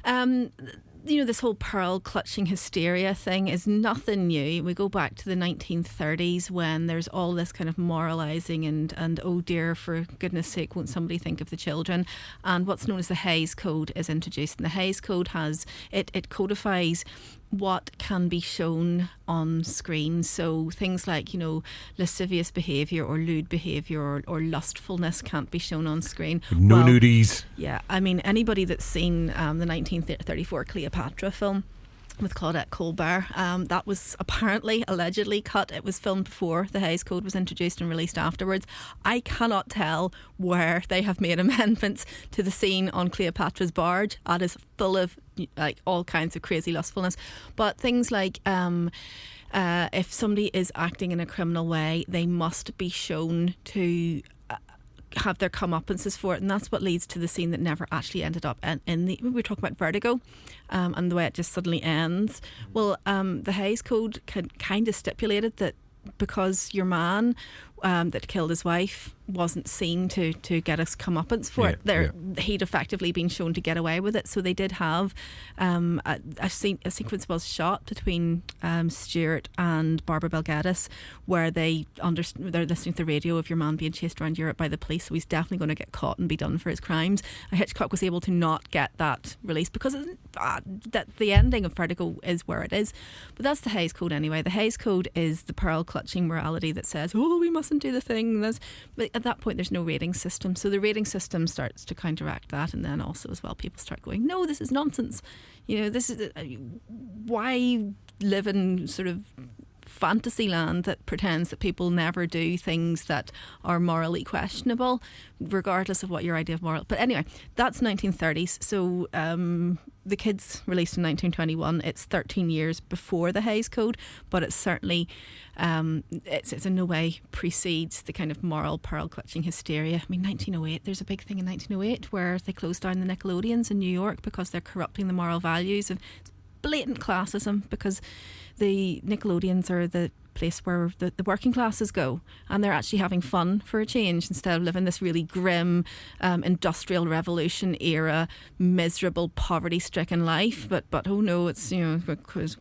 this whole pearl clutching hysteria thing is nothing new. We go back to the 1930s when there's all this kind of moralising and oh dear, for goodness sake, won't somebody think of the children? And what's known as the Hays Code is introduced. And the Hays Code it codifies what can be shown on screen. So things like, lascivious behaviour or lewd behaviour or lustfulness can't be shown on screen. No nudies. Yeah, I mean, anybody that's seen the 1934 Cleopatra film with Claudette Colbert, that was allegedly cut. It was filmed before the Hays Code was introduced and released afterwards. I cannot tell where they have made amendments to the scene on Cleopatra's barge. That is full of all kinds of crazy lustfulness. But things like if somebody is acting in a criminal way, they must be shown to have their comeuppances for it, and that's what leads to the scene that never actually ended up in the. We were talking about Vertigo, and the way it just suddenly ends. Well, the Hays Code kind of stipulated that because your man that killed his wife wasn't seen to get us comeuppance for it, he'd effectively been shown to get away with it. So they did have a sequence was shot between Stuart and Barbara Bel Geddes where they're listening to the radio of your man being chased around Europe by the police, so he's definitely going to get caught and be done for his crimes. And Hitchcock was able to not get that released because that the ending of Vertigo is where it is. But that's the Hays Code anyway. The Hays Code is the pearl clutching morality that says, oh, we mustn't do the thing. But at that point there's no rating system, so the rating system starts to counteract that, and then also as well people start going, no, this is nonsense. This is why live in sort of fantasy land that pretends that people never do things that are morally questionable, regardless of what your idea of moral. But anyway, that's 1930s. So the Kids released in 1921. It's 13 years before the Hays Code, but it's certainly it's in no way precedes the kind of moral pearl clutching hysteria. I mean, 1908, there's a big thing in 1908 where they closed down the Nickelodeons in New York because they're corrupting the moral values, and it's blatant classism because the Nickelodeons are the place where the working classes go, and they're actually having fun for a change instead of living this really grim industrial revolution era miserable poverty stricken life. But oh no, it's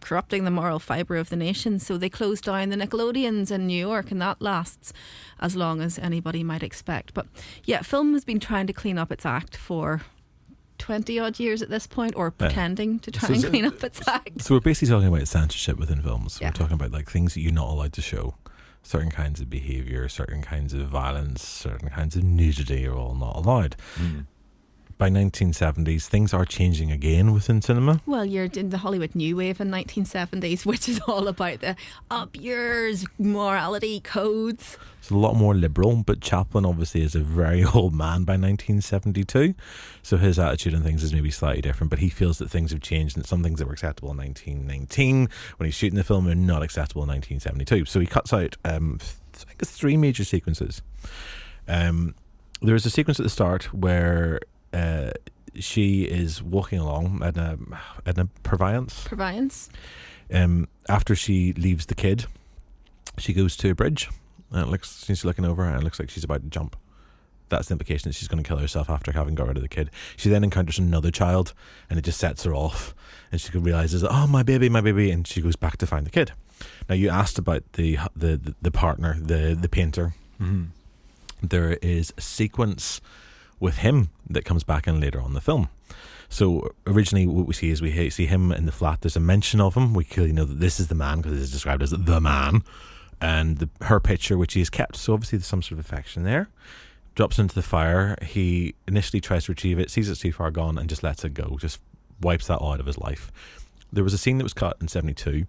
corrupting the moral fibre of the nation. So they closed down the Nickelodeons in New York, and that lasts as long as anybody might expect. But yeah, film has been trying to clean up its act for 20 odd years at this point, or pretending to try and clean up its act. So we're basically talking about censorship within films. Yeah. We're talking about like things that you're not allowed to show. Certain kinds of behaviour, certain kinds of violence, certain kinds of nudity are all not allowed. By 1970s, things are changing again within cinema. Well, you're in the Hollywood New Wave in 1970s, which is all about the up yours morality codes. It's a lot more liberal, but Chaplin obviously is a very old man by 1972, so his attitude on things is maybe slightly different, but he feels that things have changed and some things that were acceptable in 1919 when he's shooting the film are not acceptable in 1972. So he cuts out I think it's 3 major sequences. There is a sequence at the start where she is walking along in a Purviance. After she leaves the kid, she goes to a bridge, and she's looking over, and it looks like she's about to jump. That's the implication that she's going to kill herself after having got rid of the kid. She then encounters another child, and it just sets her off, and she realizes, oh, my baby, and she goes back to find the kid. Now, you asked about the partner, the painter. Mm-hmm. There is a sequence with him that comes back in later on in the film. So originally what we see is we see him in the flat. There's a mention of him. We clearly know that this is the man because it's described as the man, and her picture, which he has kept. So obviously there's some sort of affection there. Drops into the fire. He initially tries to retrieve it, sees it's too far gone, and just lets it go. Just wipes that out of his life. There was a scene that was cut in 1972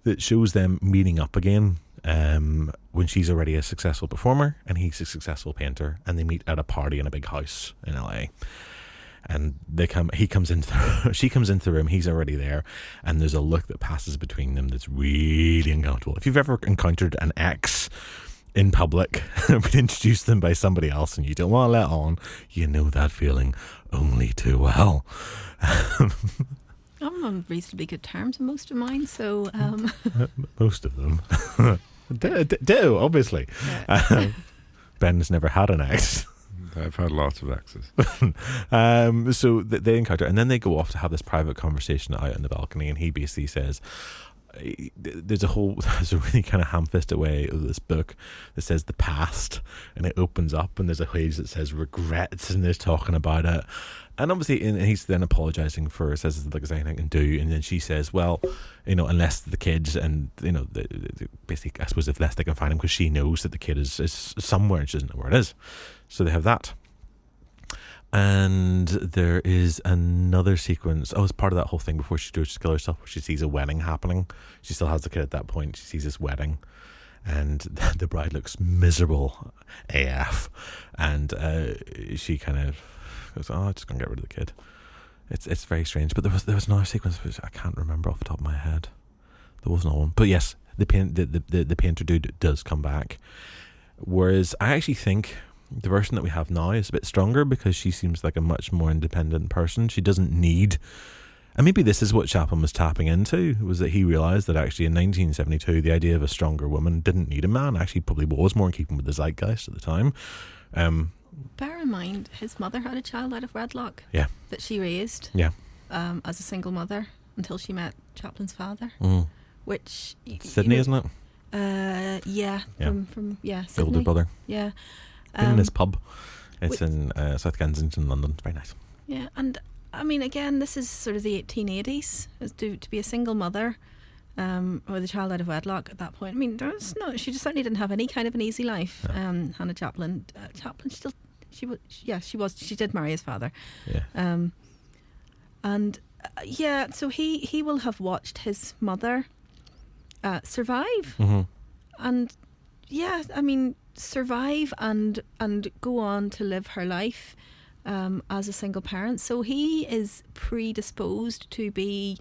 that shows them meeting up again when she's already a successful performer and he's a successful painter, and they meet at a party in a big house in LA. and she comes into the room, he's already there, and there's a look that passes between them that's really uncomfortable. If you've ever encountered an ex in public, been introduced to them by somebody else and you don't want to let on, you know that feeling only too well. I'm on reasonably good terms with most of mine, so most of them do obviously. Yeah. Ben's never had an ex. I've had lots of exes. So they encounter, and then they go off to have this private conversation out on the balcony, and he basically says, there's a really kind of ham-fisted way of this book that says the past, and it opens up and there's a page that says regrets, and there's talking about it, and obviously and he's then apologizing for, says there's anything I can do, and then she says, well, unless the kids, and basically I suppose unless they can find him, because she knows that the kid is somewhere and she doesn't know where it is. So they have that. And there is another sequence. As part of that whole thing before she goes to kill herself, where she sees a wedding happening. She still has the kid at that point. She sees this wedding, and the bride looks miserable AF. And she kind of goes, "Oh, I'm just gonna get rid of the kid." It's very strange. But there was another sequence which I can't remember off the top of my head. There was another one, but yes, the painter dude does come back. Whereas I actually think the version that we have now is a bit stronger, because she seems like a much more independent person. She doesn't need, and maybe this is what Chaplin was tapping into, was that he realised that actually in 1972 the idea of a stronger woman didn't need a man, actually probably was more in keeping with the zeitgeist at the time. Bear in mind, his mother had a child out of wedlock. Yeah. That she raised. Yeah. As a single mother until she met Chaplin's father. Which Sydney, isn't it? Yeah. From the Sydney. older brother. Yeah. In this pub. It's in South Kensington, London. It's very nice. Yeah, and I mean, again, this is sort of the 1880s. To be a single mother, or the child out of wedlock at that point. I mean, she just certainly didn't have any kind of an easy life. No. Hannah Chaplin. She did marry his father. Yeah. So he will have watched his mother survive. Mm-hmm. And yeah, I mean, survive and go on to live her life as a single parent. So he is predisposed to be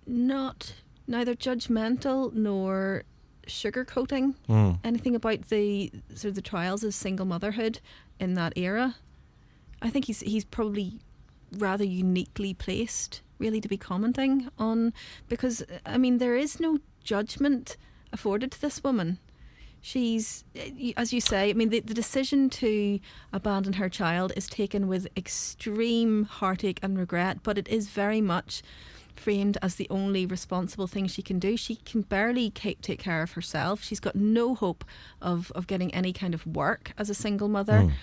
neither judgmental nor sugarcoating anything about the sort of the trials of single motherhood in that era. I think he's probably rather uniquely placed really to be commenting on, because I mean there is no judgment afforded to this woman. She's, as you say, I mean, the decision to abandon her child is taken with extreme heartache and regret, but it is very much framed as the only responsible thing she can do. She can barely take care of herself. She's got no hope of getting any kind of work as a single mother.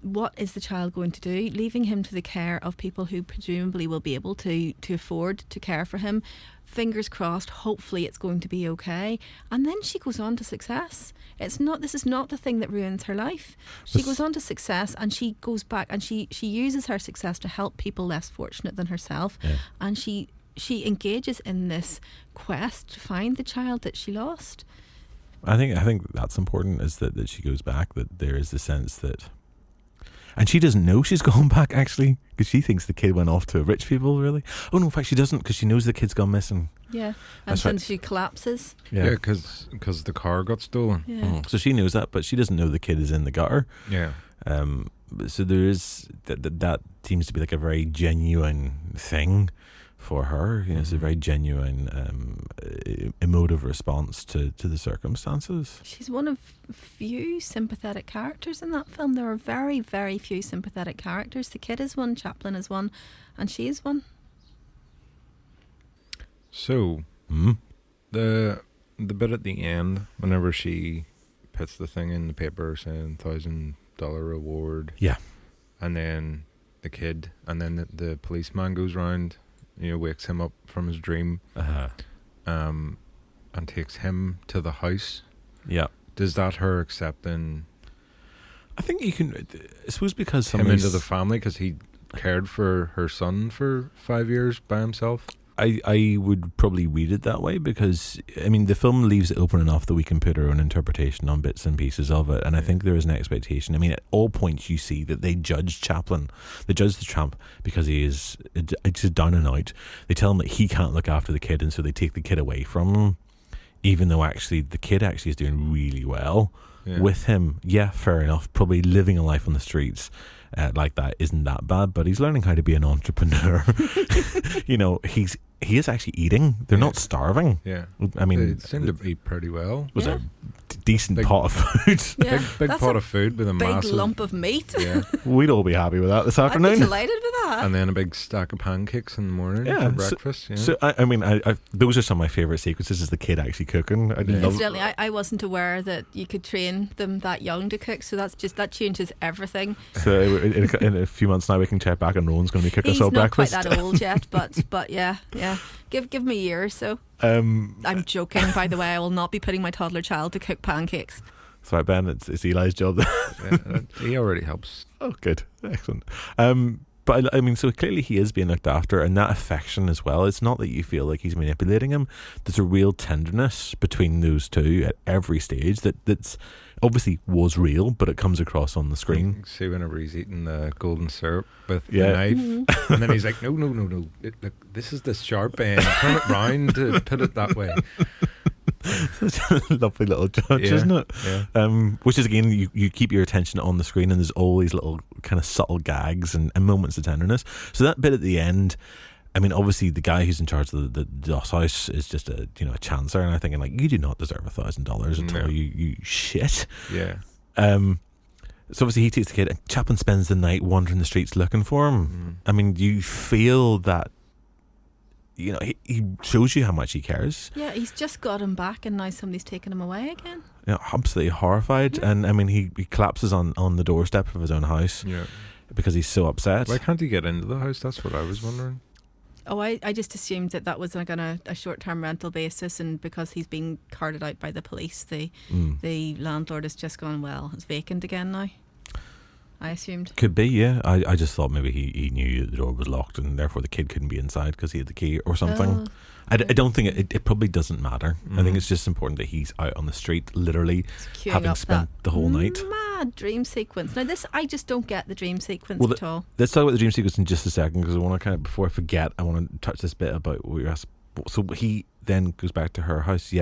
What is the child going to do? Leaving him to the care of people who presumably will be able to afford to care for him. Fingers crossed, hopefully it's going to be okay. And then she goes on to success. This is not the thing that ruins her life. She goes on to success, and she goes back and she uses her success to help people less fortunate than herself. Yeah. And she engages in this quest to find the child that she lost. I think that's important, is that she goes back, that there is the sense that, and she doesn't know she's gone back, actually, because she thinks the kid went off to rich people, really. Oh, no, in fact, she doesn't, because she knows the kid's gone missing. Yeah, and then she collapses. Yeah, because the car got stolen. Yeah. So she knows that, but she doesn't know the kid is in the gutter. Yeah. So there is, that seems to be like a very genuine thing for her. You know, it's a very genuine emotive response to the circumstances. She's one of few sympathetic characters in that film. There are very, very few sympathetic characters. The kid is one, Chaplin is one, and she is one. So the bit at the end, whenever she puts the thing in the paper saying $1,000 reward, yeah, and then the kid, and then the policeman goes round, wakes him up from his dream, and takes him to the house. Yeah. Does that her accepting? I think you can. I suppose because him into the family, because he cared for her son for 5 years by himself. I would probably read it that way because, I mean, the film leaves it open enough that we can put our own interpretation on bits and pieces of it. And I think there is an expectation. I mean, at all points you see that they judge Chaplin. They judge the tramp because he is just down and out. They tell him that he can't look after the kid, and so they take the kid away from him, even though actually the kid actually is doing really well with him. Yeah, fair enough. Probably living a life on the streets like that isn't that bad, but he's learning how to be an entrepreneur. You know, he is actually eating. They're not starving. Yeah, I mean, they seem to eat pretty well. Was a decent pot of food. Yeah, big pot of food with a big massive lump of meat. Yeah, we'd all be happy with that this I'd be afternoon. delighted with that. and then a big stack of pancakes in the morning Yeah, for breakfast. So I mean, those are some of my favourite sequences. Is the kid actually cooking? I love. Incidentally, I wasn't aware that you could train them that young to cook, so that changes everything. So in a few months now, we can check back, and Rowan's going to be cooking us He's all not breakfast. quite that old yet, but yeah. Give me a year or so. I'm joking, by the way. I will not be putting my toddler child to cook pancakes. Sorry, Ben, it's Eli's job. Yeah, he already helps. Oh, good, excellent. But I mean, so clearly he is being looked after, and that affection as well. It's not that you feel like he's manipulating him. There's a real tenderness between those two at every stage that's obviously was real, but it comes across on the screen. See whenever he's eating the golden syrup with the knife, and then he's like, no, look, this is the sharp end. Turn it round to put it that way. Such a lovely little judge, isn't it? Yeah. Which is, again, you keep your attention on the screen, and there's all these little kind of subtle gags and moments of tenderness. So that bit at the end, I mean, obviously the guy who's in charge of the Doss House is just a chancer, and I'm thinking, like, you do not deserve $1,000 at all, you shit. Yeah. So obviously he takes the kid, and Chaplin spends the night wandering the streets looking for him. I mean, you feel that, he shows you how much he cares. Yeah, he's just got him back, and now somebody's taking him away again. Absolutely horrified. Yeah. And I mean, he collapses on the doorstep of his own house because he's so upset. Why can't he get into the house? That's what I was wondering. Oh, I just assumed that was like on a short-term rental basis, and because he's being carted out by the police, the landlord has just gone, well, it's vacant again now. I assumed. Could be, yeah. I just thought maybe he knew the door was locked, and therefore the kid couldn't be inside because he had the key or something. I don't think it probably doesn't matter. I think it's just important that he's out on the street, literally having spent the whole night. Mad dream sequence. Now I just don't get the dream sequence at all. Let's talk about the dream sequence in just a second, because I want to kind of, before I forget, I want to touch this bit about what you asked. So he then goes back to her house,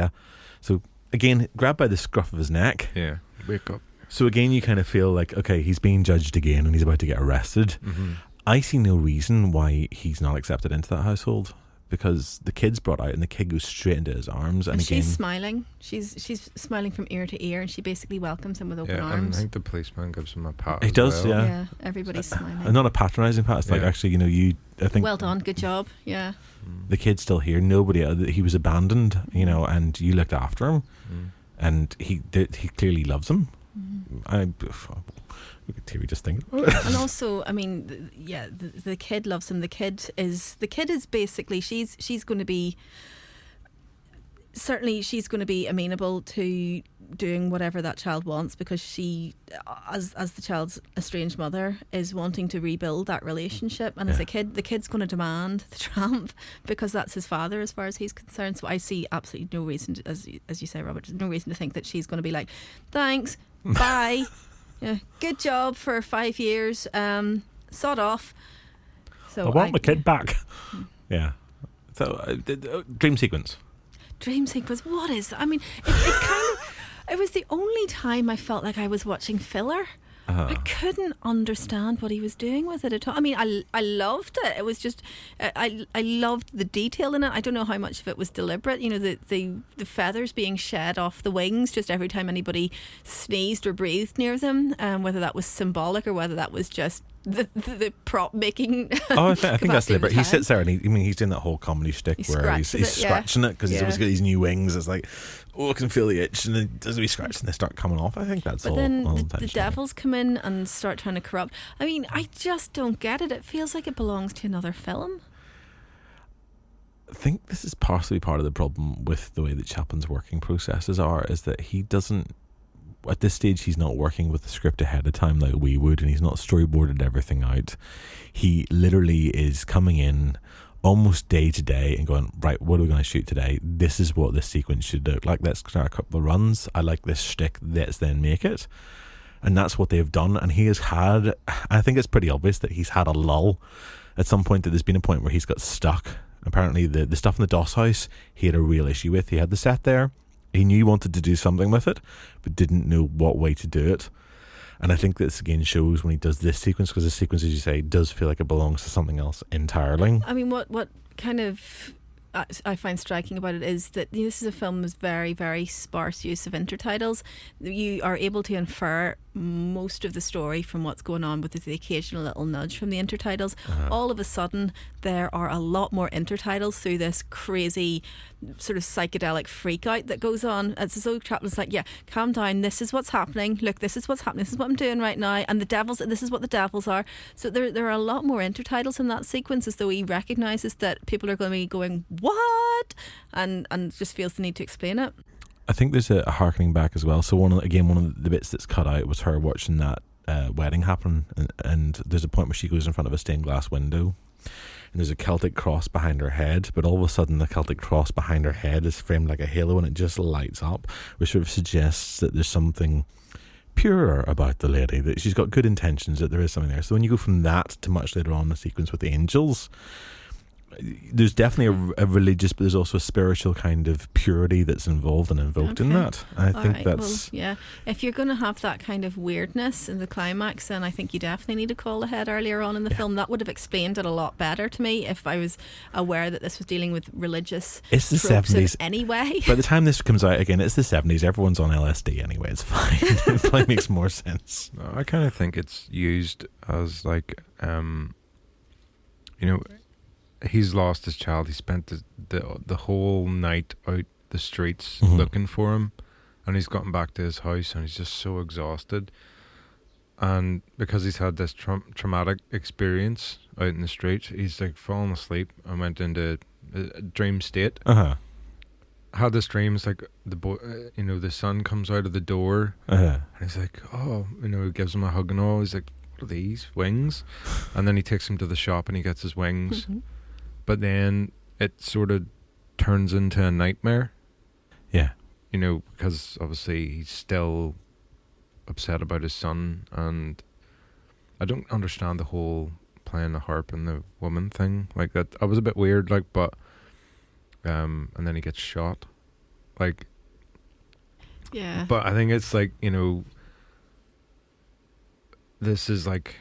So again, grabbed by the scruff of his neck. Yeah, wake up. So again, you kind of feel like, okay, he's being judged again and he's about to get arrested. I see no reason why he's not accepted into that household, because the kid's brought out and the kid goes straight into his arms. And again, she's smiling. She's smiling from ear to ear, and she basically welcomes him with open arms. And I think the policeman gives him a pat. He does, well. Yeah, everybody's smiling. And not a patronising pat. It's like, actually, I think. Well done, good job. Yeah. The kid's still here. Nobody. He was abandoned, and you looked after him, and he clearly loves him. We just think. And also, I mean, the kid loves him. The kid is basically she's going to be. Certainly, she's going to be amenable to doing whatever that child wants, because she, as the child's estranged mother, is wanting to rebuild that relationship. And as a kid, the kid's going to demand the tramp because that's his father, as far as he's concerned. So I see absolutely no reason, as you say, Robert, there's no reason to think that she's going to be like, thanks, bye, good job for 5 years, sod off. So I want my kid back. Yeah. So dream sequence. Dream sequence. What is that? I mean, it was the only time I felt like I was watching filler. I couldn't understand what he was doing with it at all. I mean, I loved it. It was just I loved the detail in it. I don't know how much of it was deliberate. The feathers being shed off the wings just every time anybody sneezed or breathed near them, whether that was symbolic or whether that was just the prop making. I think that's deliberate. He sits there and he's doing that whole comedy shtick where he's scratching it because he's always got these new wings. It's like, I can feel the itch, and then as we scratch and they start coming off. I think that's all. But then the devils come in and start trying to corrupt. I mean, I just don't get it. It feels like it belongs to another film. I think this is possibly part of the problem with the way that Chaplin's working processes are, is that he doesn't. At this stage, he's not working with the script ahead of time like we would, and he's not storyboarded everything out. He literally is coming in almost day to day and going, right, what are we going to shoot today? This is what this sequence should look like. Let's start a couple of runs. I like this shtick. Let's then make it. And that's what they've done. And he has had, I think it's pretty obvious that he's had a lull at some point, that there's been a point where he's got stuck. Apparently the stuff in the DOS house he had a real issue with. He had the set there. He knew he wanted to do something with it, but didn't know what way to do it. And I think this again shows when he does this sequence, because this sequence, as you say, does feel like it belongs to something else entirely. I mean, what kind of I find striking about it is that this is a film with very, very sparse use of intertitles. You are able to infer most of the story from what's going on with the occasional little nudge from the intertitles. All of a sudden, there are a lot more intertitles through this crazy sort of psychedelic freak out that goes on. It's as though Chaplin's like, yeah, calm down, this is what's happening, look, this is what's happening, this is what I'm doing right now, and the devils, this is what the devils are. So there are a lot more intertitles in that sequence, as though he recognises that people are going to be going, what? And just feels the need to explain it. I think there's a harkening back as well. So one of the bits that's cut out was her watching that wedding happen, and there's a point where she goes in front of a stained glass window, and there's a Celtic cross behind her head, but all of a sudden the Celtic cross behind her head is framed like a halo, and it just lights up, which sort of suggests that there's something purer about the lady, that she's got good intentions, that there is something there. So when you go from that to much later on the sequence with the angels, there's definitely a religious, but there's also a spiritual kind of purity that's involved and invoked in that. I think that's... Well, yeah. If you're going to have that kind of weirdness in the climax, then I think you definitely need to call ahead earlier on in the film. That would have explained it a lot better to me if I was aware that this was dealing with religious it's the tropes 70s anyway. By the time this comes out, again, it's the 70s. Everyone's on LSD anyway. It's fine. It probably makes more sense. No, I kind of think it's used as like, he's lost his child. He spent the whole night out the streets looking for him, and he's gotten back to his house and he's just so exhausted, and because he's had this traumatic experience out in the streets, he's like fallen asleep and went into a dream state. Had this dream, it's like the boy, the son comes out of the door, and he's like, oh, he gives him a hug and all. He's like, what are these wings? And then he takes him to the shop and he gets his wings. But then it sort of turns into a nightmare. Yeah. Because obviously he's still upset about his son, and I don't understand the whole playing the harp and the woman thing. Like that, I was a bit weird, like, but and then he gets shot. Like, yeah. But I think it's like, this is like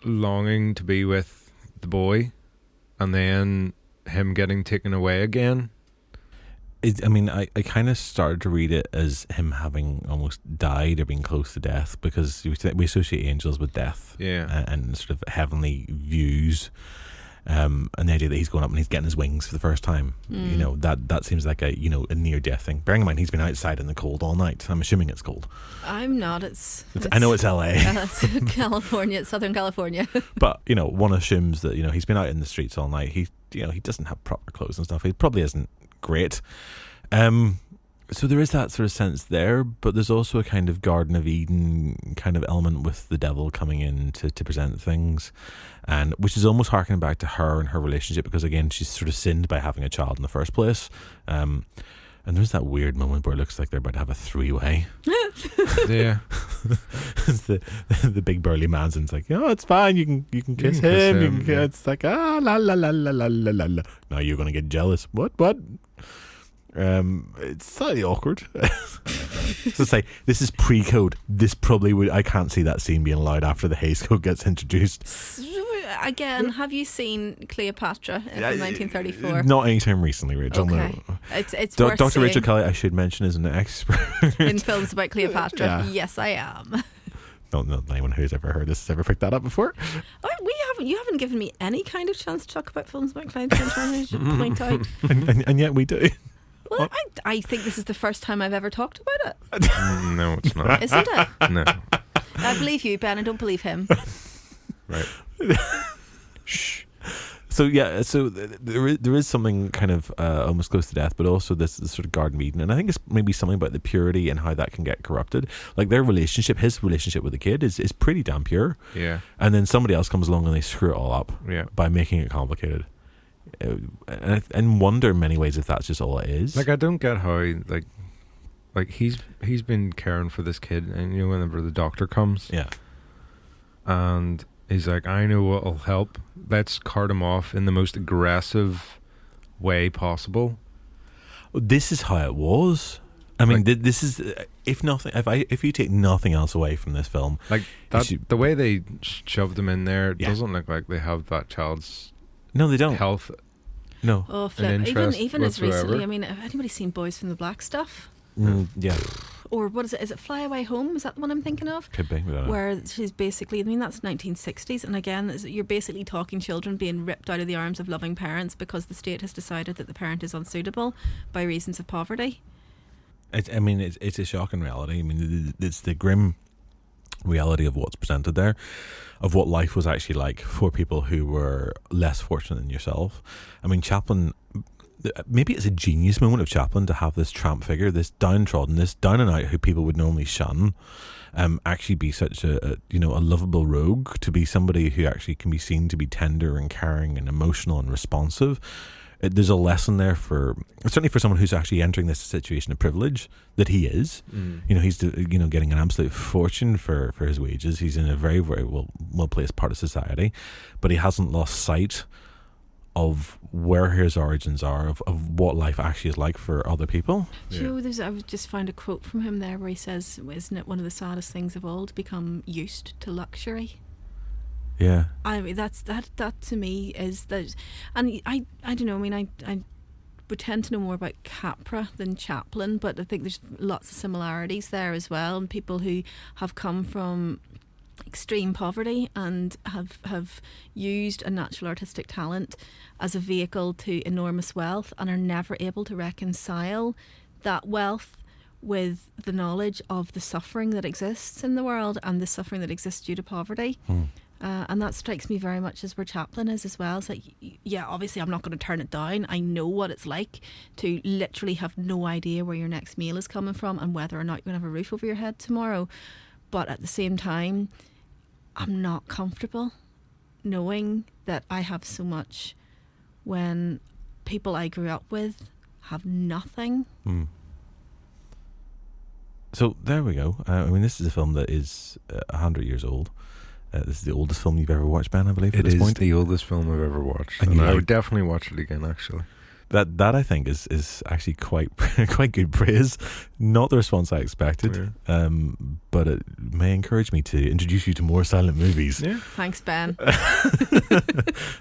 longing to be with the boy, and then him getting taken away again. I kind of started to read it as him having almost died or being close to death, because we associate angels with death, and sort of heavenly views, and the idea that he's going up and he's getting his wings for the first time. That seems like a near death thing. Bearing in mind he's been outside in the cold all night. I'm assuming it's cold. I'm not. I know it's LA. It's California. It's Southern California. But one assumes that he's been out in the streets all night. He doesn't have proper clothes and stuff. He probably isn't great. So there is that sort of sense there, but there's also a kind of Garden of Eden kind of element with the devil coming in to present things, and which is almost harkening back to her and her relationship, because again she's sort of sinned by having a child in the first place. And there's that weird moment where it looks like they're about to have a three-way. Yeah. It's the big burly man's, and it's like, oh, it's fine, you can kiss him. It's like, la la la la la la la. Now you're gonna get jealous. What? It's slightly awkward. So it's like, this is pre-code. This probably would. I can't see that scene being allowed after the Hays Code gets introduced. Again, have you seen Cleopatra from 1934? Not anytime recently, Rachel. Okay. No. It's Dr. Rachel Kelly, I should mention, is an expert in films about Cleopatra. Yeah. Yes, I am. Not anyone who's ever heard this has ever picked that up before. You haven't given me any kind of chance to talk about films about Cleopatra. I should point out. And yet we do. Well, I think this is the first time I've ever talked about it. No, it's not. Isn't it? No. I believe you, Ben. I don't believe him. Right. Shh. So there is something kind of almost close to death, but also this sort of Garden of Eden, and I think it's maybe something about the purity and how that can get corrupted. Like his relationship with the kid is pretty damn pure. Yeah. And then somebody else comes along and they screw it all up. Yeah. By making it complicated. and wonder in many ways if that's just all it is. Like, I don't get how like he's been caring for this kid, and you know, whenever the doctor comes, yeah, and he's like, I know what'll help. Let's cart him off in the most aggressive way possible. this is how it was. I mean, Like- this is if you take nothing else away from this film, Like that, the way they shoved him in there Yeah. doesn't look like they have that child's no, they don't. health. No, Oh, flip. interest Even as whatsoever. recently, I mean, have anybody seen Boys from the Black stuff? yeah, Or what is it? Is it Fly Away Home? Is that the one I'm thinking of? could be. I don't know. Where she's basically, I mean, that's 1960s, and again, you're basically talking children being ripped out of the arms of loving parents because the state has decided that the parent is unsuitable by reasons of poverty. It's a shocking reality. I mean, it's the grim reality of what's presented there, of what life was actually like for people who were less fortunate than yourself. I mean, Chaplin, maybe it's a genius moment of Chaplin to have this tramp figure, this downtrodden, this down and out who people would normally shun, actually be such a lovable rogue, to be somebody who actually can be seen to be tender and caring and emotional and responsive. There's a lesson there certainly for someone who's actually entering this situation of privilege that he is. You know, he's getting an absolute fortune for his wages. He's in a very, very well placed part of society, but he hasn't lost sight of where his origins are, of what life actually is like for other people. Do you know, I just found a quote from him there where he says, "Isn't it one of the saddest things of all to become used to luxury?" Yeah. I mean, that to me is that, and I don't know. I mean, I would tend to know more about Capra than Chaplin, but I think there's lots of similarities there as well. And people who have come from extreme poverty and have used a natural artistic talent as a vehicle to enormous wealth and are never able to reconcile that wealth with the knowledge of the suffering that exists in the world and the suffering that exists due to poverty. And that strikes me very much as where Chaplin is as well. It's like, yeah, obviously I'm not going to turn it down. I know what it's like to literally have no idea where your next meal is coming from and whether or not you're going to have a roof over your head tomorrow. But at the same time, I'm not comfortable knowing that I have so much when people I grew up with have nothing. So there we go. I mean, this is a film that is 100 years old. This is the oldest film you've ever watched, Ben, I believe, at this point. It is the oldest film I've ever watched. And And I would definitely watch it again, actually. That I think is actually quite good praise. Not the response I expected, but it may encourage me to introduce you to more silent movies. Yeah. Thanks, Ben.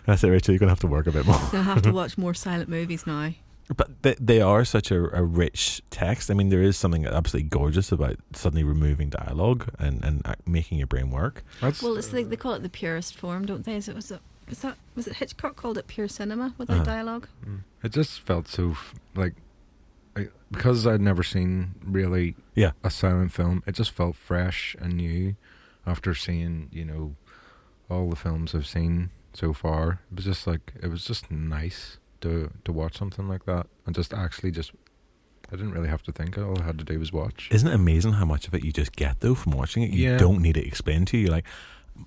That's it, Rachel. You're going to have to work a bit more. I have to watch more silent movies now. But they are such a rich text. I mean, there is something absolutely gorgeous about suddenly removing dialogue and making your brain work. Well, it's they call it the purest form, don't they? Was it Hitchcock called it pure cinema without dialogue? It just felt so because I'd never seen really a silent film. It just felt fresh and new after seeing all the films I've seen so far. It was just nice to watch something like that and I didn't really have to think. All I had to do was watch. Isn't it amazing how much of it you just get though from watching it? You Yeah. don't need it explained to you. You're like,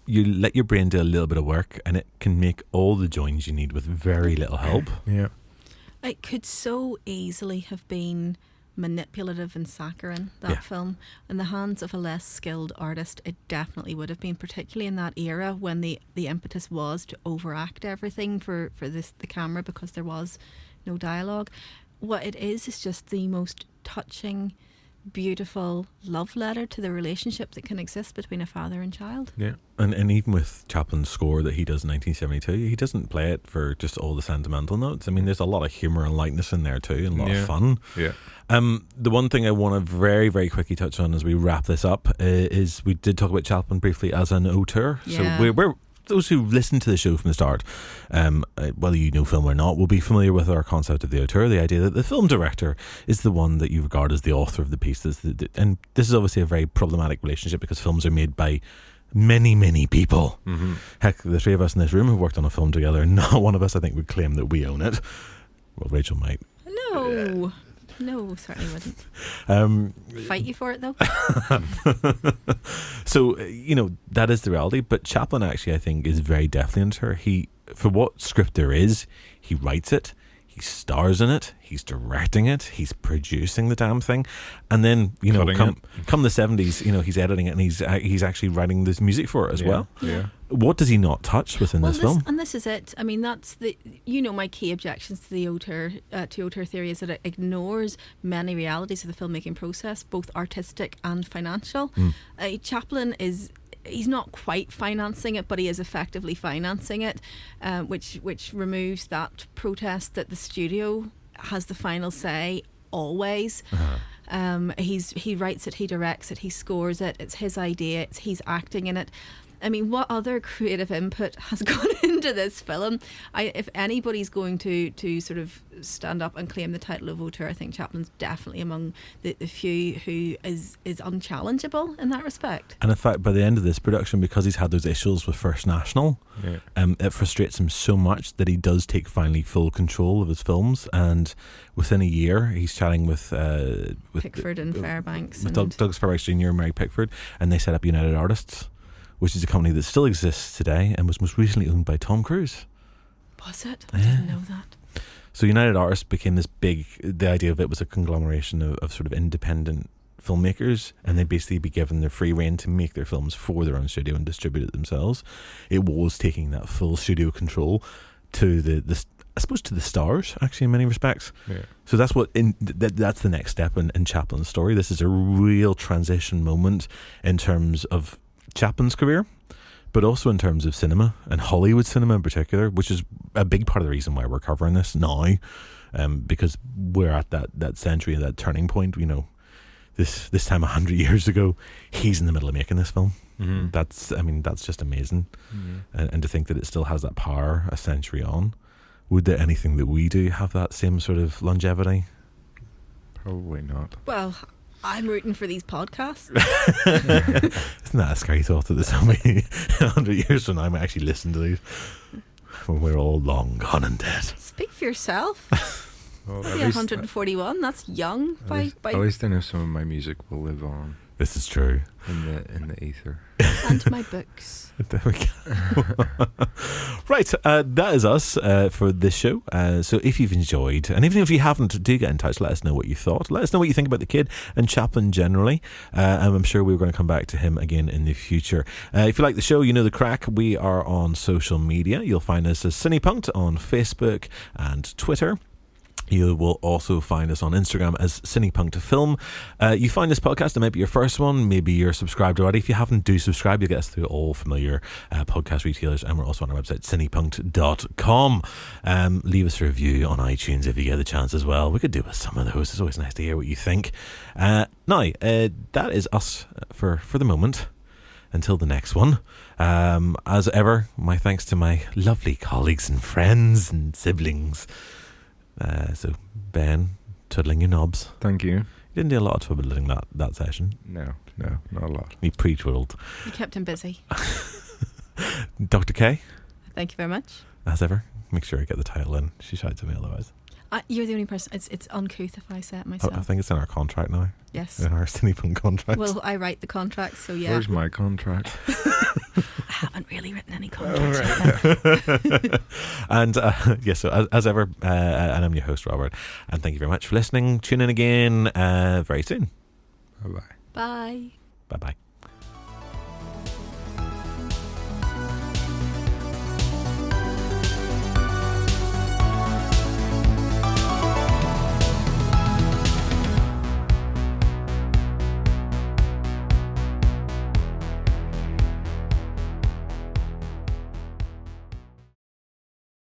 you let your brain do a little bit of work and it can make all the joins you need with very little help. Yeah. It could so easily have been manipulative and saccharine, that film. In the hands of a less skilled artist, it definitely would have been, particularly in that era when the impetus was to overact everything for the camera because there was no dialogue. What it is just the most touching, beautiful love letter to the relationship that can exist between a father and child. Yeah. And even with Chaplin's score that he does in 1972, he doesn't play it for just all the sentimental notes. I mean, there's a lot of humour and lightness in there too, and a lot of fun. Yeah. The one thing I want to very, very quickly touch on as we wrap this up is we did talk about Chaplin briefly as an auteur. Yeah. So we're those who listen to the show from the start, whether you know film or not, will be familiar with our concept of the auteur, the idea that the film director is the one that you regard as the author of the piece. And this is obviously a very problematic relationship because films are made by many, many people. Mm-hmm. Heck, the three of us in this room have worked on a film together, and not one of us, I think, would claim that we own it. Well, Rachel might. No, certainly wouldn't. Fight you for it, though. So, that is the reality. But Chaplin actually, I think, is very definitely an auteur. for what script there is, he writes it, he stars in it, he's directing it, he's producing the damn thing, and then come the 70s, he's editing it, and he's actually writing this music for it as well. Yeah. What does he not touch within this film? And this is it. I mean, that's my key objections to the auteur theory is that it ignores many realities of the filmmaking process, both artistic and financial. Chaplin he's not quite financing it, but he is effectively financing it, which removes that protest that the studio has the final say always. He writes it, he directs it, he scores it. It's his idea. He's acting in it. I mean, what other creative input has gone into this film? If anybody's going to sort of stand up and claim the title of auteur, I think Chaplin's definitely among the few who is unchallengeable in that respect. And in fact, by the end of this production, because he's had those issues with First National, it frustrates him so much that he does take finally full control of his films. And within a year, he's chatting with Pickford and Fairbanks. With Douglas Fairbanks Jr. and Mary Pickford, and they set up United Artists, which is a company that still exists today and was most recently owned by Tom Cruise. Was it? I didn't know that. So United Artists became this the idea of it was a conglomeration of sort of independent filmmakers, and they'd basically be given their free rein to make their films for their own studio and distribute it themselves. It was taking that full studio control to I suppose to the stars, actually, in many respects. Yeah. So that's that's the next step in Chaplin's story. This is a real transition moment in terms of Chaplin's career, but also in terms of cinema and Hollywood cinema in particular, which is a big part of the reason why we're covering this now, because we're at that century, that turning point. This time 100 years ago, he's in the middle of making this film. Mm-hmm. That's just amazing. Mm-hmm. And to think that it still has that power a century on. Would anything that we do have that same sort of longevity? Probably not. Well, I'm rooting for these podcasts. Isn't that a scary thought that there's somebody 100 years from now I might actually listen to these when we're all long gone and dead? Speak for yourself. Well, Yeah, 141. That's young. At least I know some of my music will live on This is true. in the ether. And my books. There we go. Right, that is us for this show. So if you've enjoyed, and even if you haven't, do get in touch. Let us know what you thought. Let us know what you think about the kid and Chaplin generally. And I'm sure we're going to come back to him again in the future. If you like the show, you know the crack. We are on social media. You'll find us as CinePunked on Facebook and Twitter. You will also find us on Instagram as CinePunked Film. You find this podcast, it might be your first one, maybe you're subscribed already. If you haven't, do subscribe. You'll get us through all familiar podcast retailers, and we're also on our website, cinepunked.com. Leave us a review on iTunes if you get the chance as well. We could do with some of those. It's always nice to hear what you think. Now, that is us for the moment. Until the next one. As ever, my thanks to my lovely colleagues and friends and siblings. So Ben, twiddling your knobs. Thank you. You didn't do a lot of twiddling that session. No, not a lot. You pre-twiddled. You kept him busy. Dr. K, Thank you very much. as ever, make sure I get the title in. She shouts at me otherwise. You're the only person. It's uncouth if I say it myself. I think it's in our contract now. Yes. In our CinePunked contract. Well, I write the contract, so yeah. Where's my contract? I haven't really written any contracts yet. And so as ever, and I'm your host, Robert. And thank you very much for listening. Tune in again very soon. Bye-bye. Bye. Bye-bye.